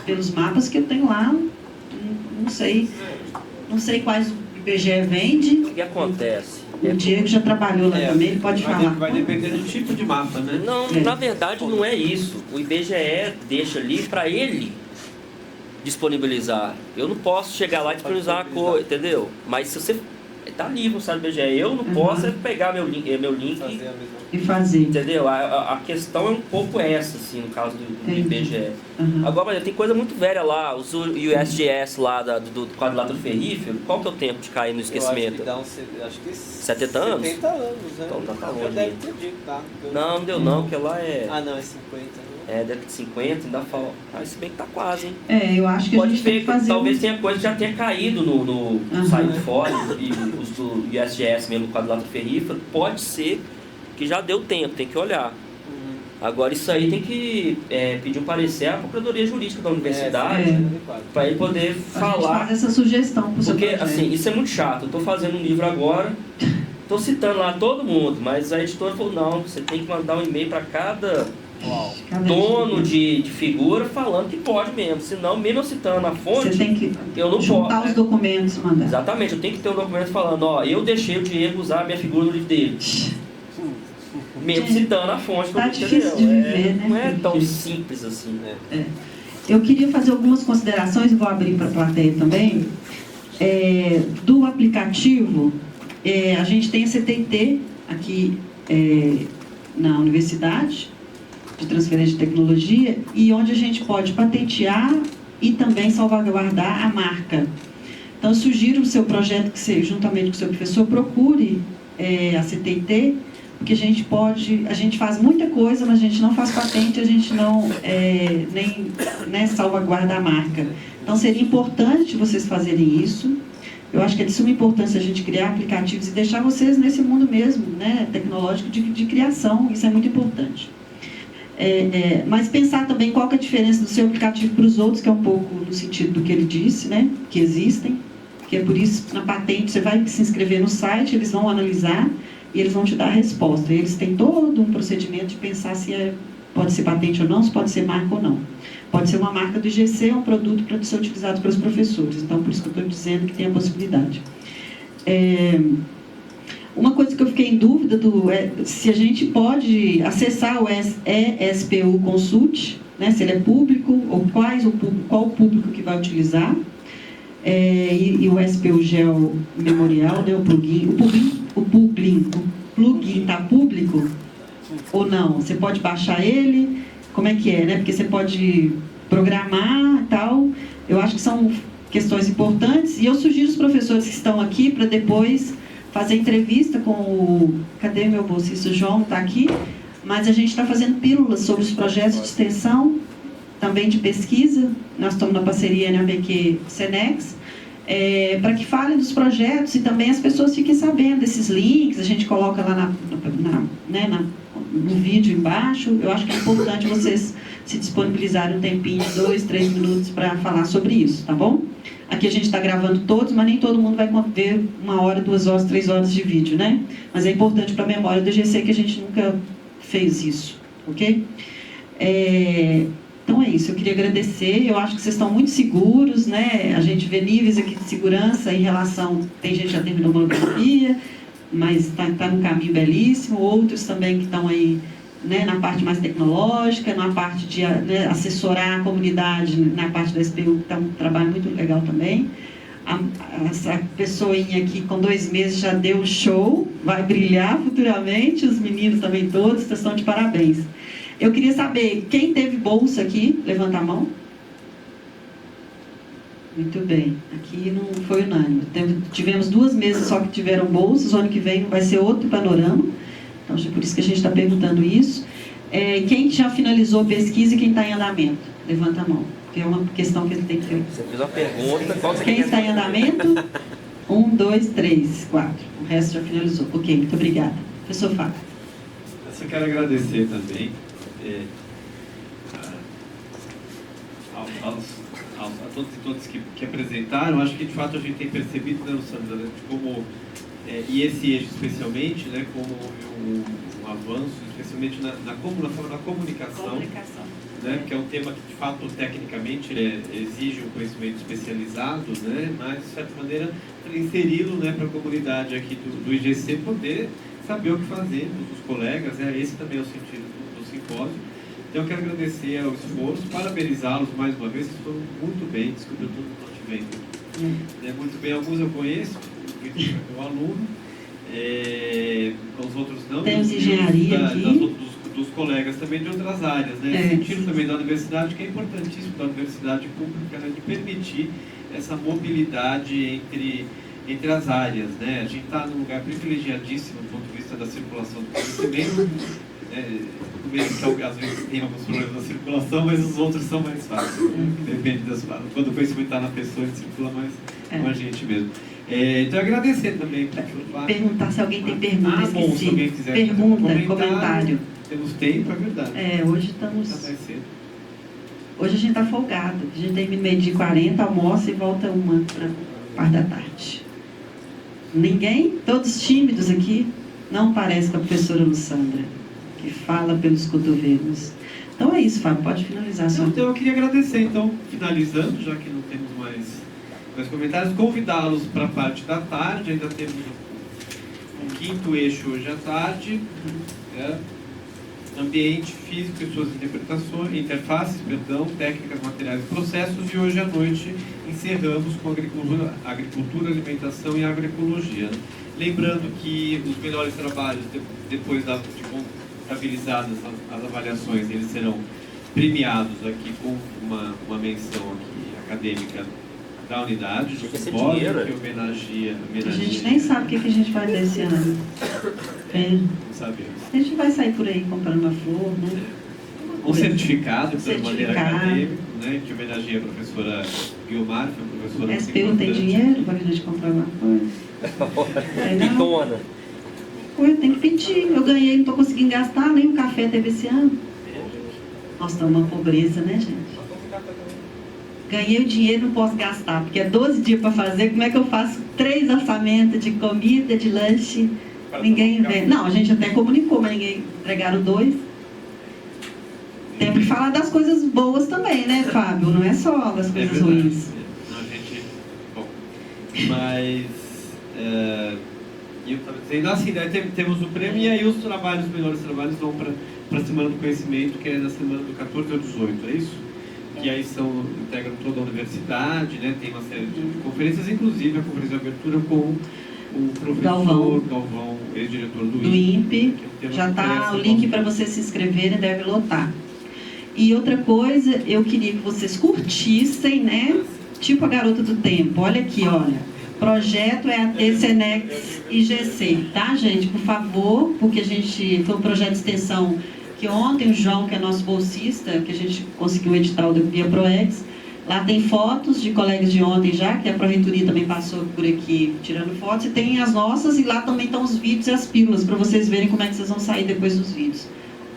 Pelos mapas que eu tenho lá, não sei quais o IBGE vende. O que acontece? O Diego já trabalhou lá também, ele pode falar. Vai depender do tipo de mapa, né? Não, na verdade não é isso. O IBGE deixa ali para ele disponibilizar. Eu não posso chegar lá e disponibilizar uma coisa, entendeu? Mas se você... Tá livre no site do IBGE. Eu não posso pegar meu link e fazer. Entendeu? A questão é um pouco essa, assim, no caso do IBGE. Agora, tem coisa muito velha lá, o USGS lá do quadrilátero ferrífero. Qual que é o tempo de cair no esquecimento? Eu acho que 70 anos? 70 anos, né? Então tá longe. Deve ter dito, tá? Não deu não, porque lá é... Ah, não, é 50, né? Deve ter 50, ainda falta. Mas se bem que tá quase, hein? Eu acho que pode a gente tem que fazer... Talvez tenha coisa que já tenha caído no site fora, e os do USGS mesmo, no quadrilátero ferrífero. Pode ser que já deu tempo, tem que olhar. Agora isso aí tem que pedir um parecer à Procuradoria Jurídica da Universidade para ele poder falar. Faz essa sugestão pro seu porque projeto. assim, isso é muito chato. Eu estou fazendo um livro agora, estou citando lá todo mundo, mas a editora falou, não, você tem que mandar um e-mail para cada dono de figura falando que pode mesmo, senão mesmo eu citando a fonte, você tem que eu não juntar posso, os documentos, mandar. Exatamente, eu tenho que ter um documento falando, ó, eu deixei o Diego usar a minha figura no livro dele. Mesmo citando a fonte. Tá difícil de viver, né? Não é tão simples assim, né? Eu queria fazer algumas considerações, e vou abrir para a plateia também. Do aplicativo, a gente tem a CTT aqui na universidade, de transferência de tecnologia, e onde a gente pode patentear e também salvaguardar a marca. Então, eu sugiro o seu projeto, que você, juntamente com o seu professor, procure a CTT, porque a gente faz muita coisa, mas a gente não faz patente, a gente não nem salvaguarda a marca. Então, seria importante vocês fazerem isso. Eu acho que é de suma importância a gente criar aplicativos e deixar vocês nesse mundo mesmo, né, tecnológico de criação, isso é muito importante. Mas pensar também qual que é a diferença do seu aplicativo para os outros, que é um pouco no sentido do que ele disse, né, que existem, que é por isso, na patente, você vai se inscrever no site, eles vão analisar e eles vão te dar a resposta. E eles têm todo um procedimento de pensar se pode ser patente ou não, se pode ser marca ou não. Pode ser uma marca do IGC, um produto para ser utilizado pelos professores. Então, por isso que eu estou dizendo que tem a possibilidade. Uma coisa que eu fiquei em dúvida se a gente pode acessar o ESPU Consult, né, se ele é público, ou qual o público que vai utilizar. E o SPU Geo Memorial, né, o plugin está público ou não? Você pode baixar ele? Como é que é, né? Porque você pode programar e tal. Eu acho que são questões importantes. E eu sugiro os professores que estão aqui para depois fazer entrevista com o... Cadê meu bolsista? O João está aqui. Mas a gente está fazendo pílulas sobre os projetos de extensão, também de pesquisa. Nós estamos na parceria NABQ-Senex, para que falem dos projetos e também as pessoas fiquem sabendo desses links. A gente coloca lá no vídeo embaixo. Eu acho que é importante vocês se disponibilizarem um tempinho, 2, 3 minutos, para falar sobre isso, tá bom? Aqui a gente está gravando todos, mas nem todo mundo vai ver 1 hora, 2 horas, 3 horas de vídeo, né? Mas é importante para a memória do IGC que a gente nunca fez isso, ok? Então é isso, eu queria agradecer. Eu acho que vocês estão muito seguros, né? A gente vê níveis aqui de segurança em relação... Tem gente que já terminou monografia, mas está num caminho belíssimo. Outros também que estão aí, né, na parte mais tecnológica, na parte de assessorar a comunidade, na parte da SPU, que está um trabalho muito legal também. Essa pessoinha aqui com 2 meses já deu um show, vai brilhar futuramente. Os meninos também todos, vocês estão de parabéns. Eu queria saber, quem teve bolsa aqui? Levanta a mão. Muito bem. Aqui não foi unânime. Tivemos 2 mesas só que tiveram bolsas. O ano que vem vai ser outro panorama. Então, é por isso que a gente está perguntando isso. Quem já finalizou a pesquisa e quem está em andamento? Levanta a mão, que é uma questão que ele tem que ver. Você fez uma pergunta, qual você Quem está em andamento? 1, 2, 3, 4. O resto já finalizou. Ok, muito obrigada. Professor Fábio. Eu só quero agradecer também a todos e todas que apresentaram. Acho que de fato a gente tem percebido, né, Sandra, de como, e esse eixo especialmente, né, como um avanço, especialmente na comunicação, né, que é um tema que de fato tecnicamente exige um conhecimento especializado, né, mas de certa maneira inseri-lo, né, para a comunidade aqui do IGC poder saber o que fazer, os colegas, esse também é o sentido do simpósio. Então eu quero agradecer ao esforço, parabenizá-los mais uma vez, vocês foram muito bem, desculpa, eu não te vendo. Muito bem, alguns eu conheço, meu aluno, os outros não. Temos engenharia aqui. Dos colegas também de outras áreas, né? Sentido também da universidade, que é importantíssimo da universidade pública, né, de permitir essa mobilidade entre as áreas, né? A gente está num lugar privilegiadíssimo do ponto de vista da circulação do conhecimento, mesmo que às vezes tem alguns problemas na circulação, mas os outros são mais fáceis, né? Depende das falas. Quando o conhecimento está na pessoa, ele circula mais com a gente mesmo. Então, agradecer também. Perguntar se alguém tem pergunta, esqueci. Se alguém quiser pergunta, comentário. Temos tempo, é verdade. Hoje estamos... Tá mais cedo. Hoje a gente está folgado. A gente termina meio-dia 40, almoça e volta uma para parte da tarde. Ninguém? Todos tímidos aqui? Não parece com a professora Lussandra, que fala pelos cotovelos. Então é isso, Fábio, pode finalizar. Então eu queria agradecer, então, finalizando, já que não temos mais comentários, convidá-los para a parte da tarde. Ainda temos um quinto eixo hoje à tarde, ambiente físico e suas interfaces, técnicas, materiais e processos, e hoje à noite encerramos com agricultura, alimentação e agroecologia. Lembrando que os melhores trabalhos, depois de contabilizadas as avaliações, eles serão premiados aqui com uma menção aqui acadêmica da unidade, que homenageia. A gente nem sabe o que a gente vai dar esse ano. Não sabemos. A gente vai sair por aí comprando uma flor, né? Um certificado, de maneira acadêmica, né, que homenageia a professora Guilmar, que é uma professora SPU tem dinheiro para a gente comprar uma coisa? Pitona. Eu tenho que pedir. Eu ganhei, não estou conseguindo gastar, nem um café teve esse ano. Nossa, tá uma pobreza, né, gente? Ganhei o dinheiro, não posso gastar, porque é 12 dias para fazer. Como é que eu faço 3 orçamentos de comida, de lanche? Ninguém vê. Não, a gente até comunicou, mas ninguém entregaram 2. Temos que falar das coisas boas também, né, Fábio? Não é só das coisas ruins. Não, bom, mas eu estava dizendo assim, né, temos o prêmio e aí os melhores trabalhos vão para a Semana do Conhecimento, que é na semana do 14 ao 18, é isso? Que aí integram toda a universidade, né? Tem uma série de conferências, inclusive a conferência de abertura com o professor Galvão, ex-diretor do INPE. Já está o link para vocês se inscreverem, deve lotar. E outra coisa, eu queria que vocês curtissem, né? Tipo a Garota do Tempo. Olha aqui, olha. Projeto EAD Senex IGC, tá, gente? Por favor, porque foi um projeto de extensão que ontem o João, que é nosso bolsista, que a gente conseguiu editar o via ProEx, lá tem fotos de colegas de ontem já, que a Proreitoria também passou por aqui tirando fotos, e tem as nossas, e lá também estão os vídeos e as pílulas, para vocês verem como é que vocês vão sair depois dos vídeos,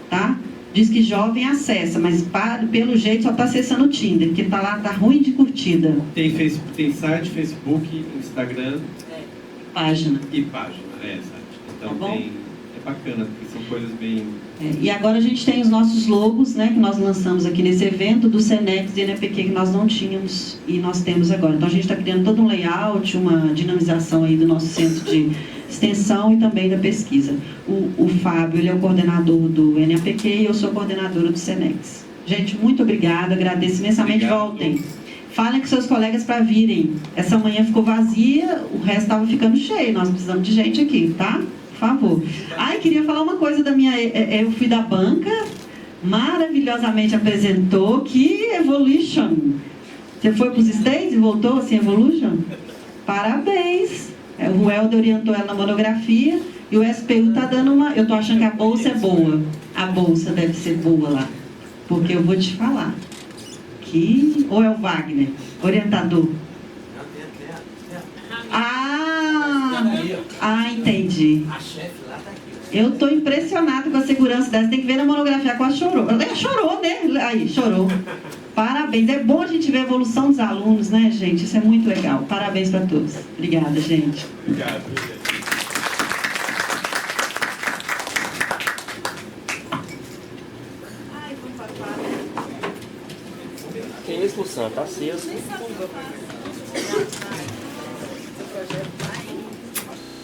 tá? Diz que jovem acessa, mas pelo jeito só está acessando o Tinder, porque tá lá, tá ruim de curtida. Tem site, Facebook, Instagram. Página. E página, site. Então tá é bacana, porque são coisas bem... E agora a gente tem os nossos logos, né, que nós lançamos aqui nesse evento, do Senex e NPQ, que nós não tínhamos e nós temos agora. Então a gente está criando todo um layout, uma dinamização aí do nosso centro de extensão e também da pesquisa. O Fábio, ele é o coordenador do NAPQ e eu sou coordenadora do Senex. Gente, muito obrigada, agradeço imensamente. Voltem. Falem com seus colegas para virem. Essa manhã ficou vazia, o resto estava ficando cheio. Nós precisamos de gente aqui, tá? Por favor. Queria falar uma coisa da minha... Eu fui da banca, maravilhosamente apresentou. Que evolution! Você foi para os States e voltou assim, evolution? Parabéns! O Helder orientou ela na monografia e o SPU está dando uma... Eu estou achando que a bolsa é boa. A bolsa deve ser boa lá. Porque eu vou te falar. Ou é o Wagner, orientador? Entendi. A chefe lá está aqui. Eu estou impressionado com a segurança dessa. Tem que ver na monografia, quase chorou. Ela chorou, né? Aí, chorou. Parabéns. É bom a gente ver a evolução dos alunos, né, gente? Isso é muito legal. Parabéns para todos. Obrigada, gente. Obrigado. Ai, vamos para o quadro. Que isso, Luciano? Tá aceso.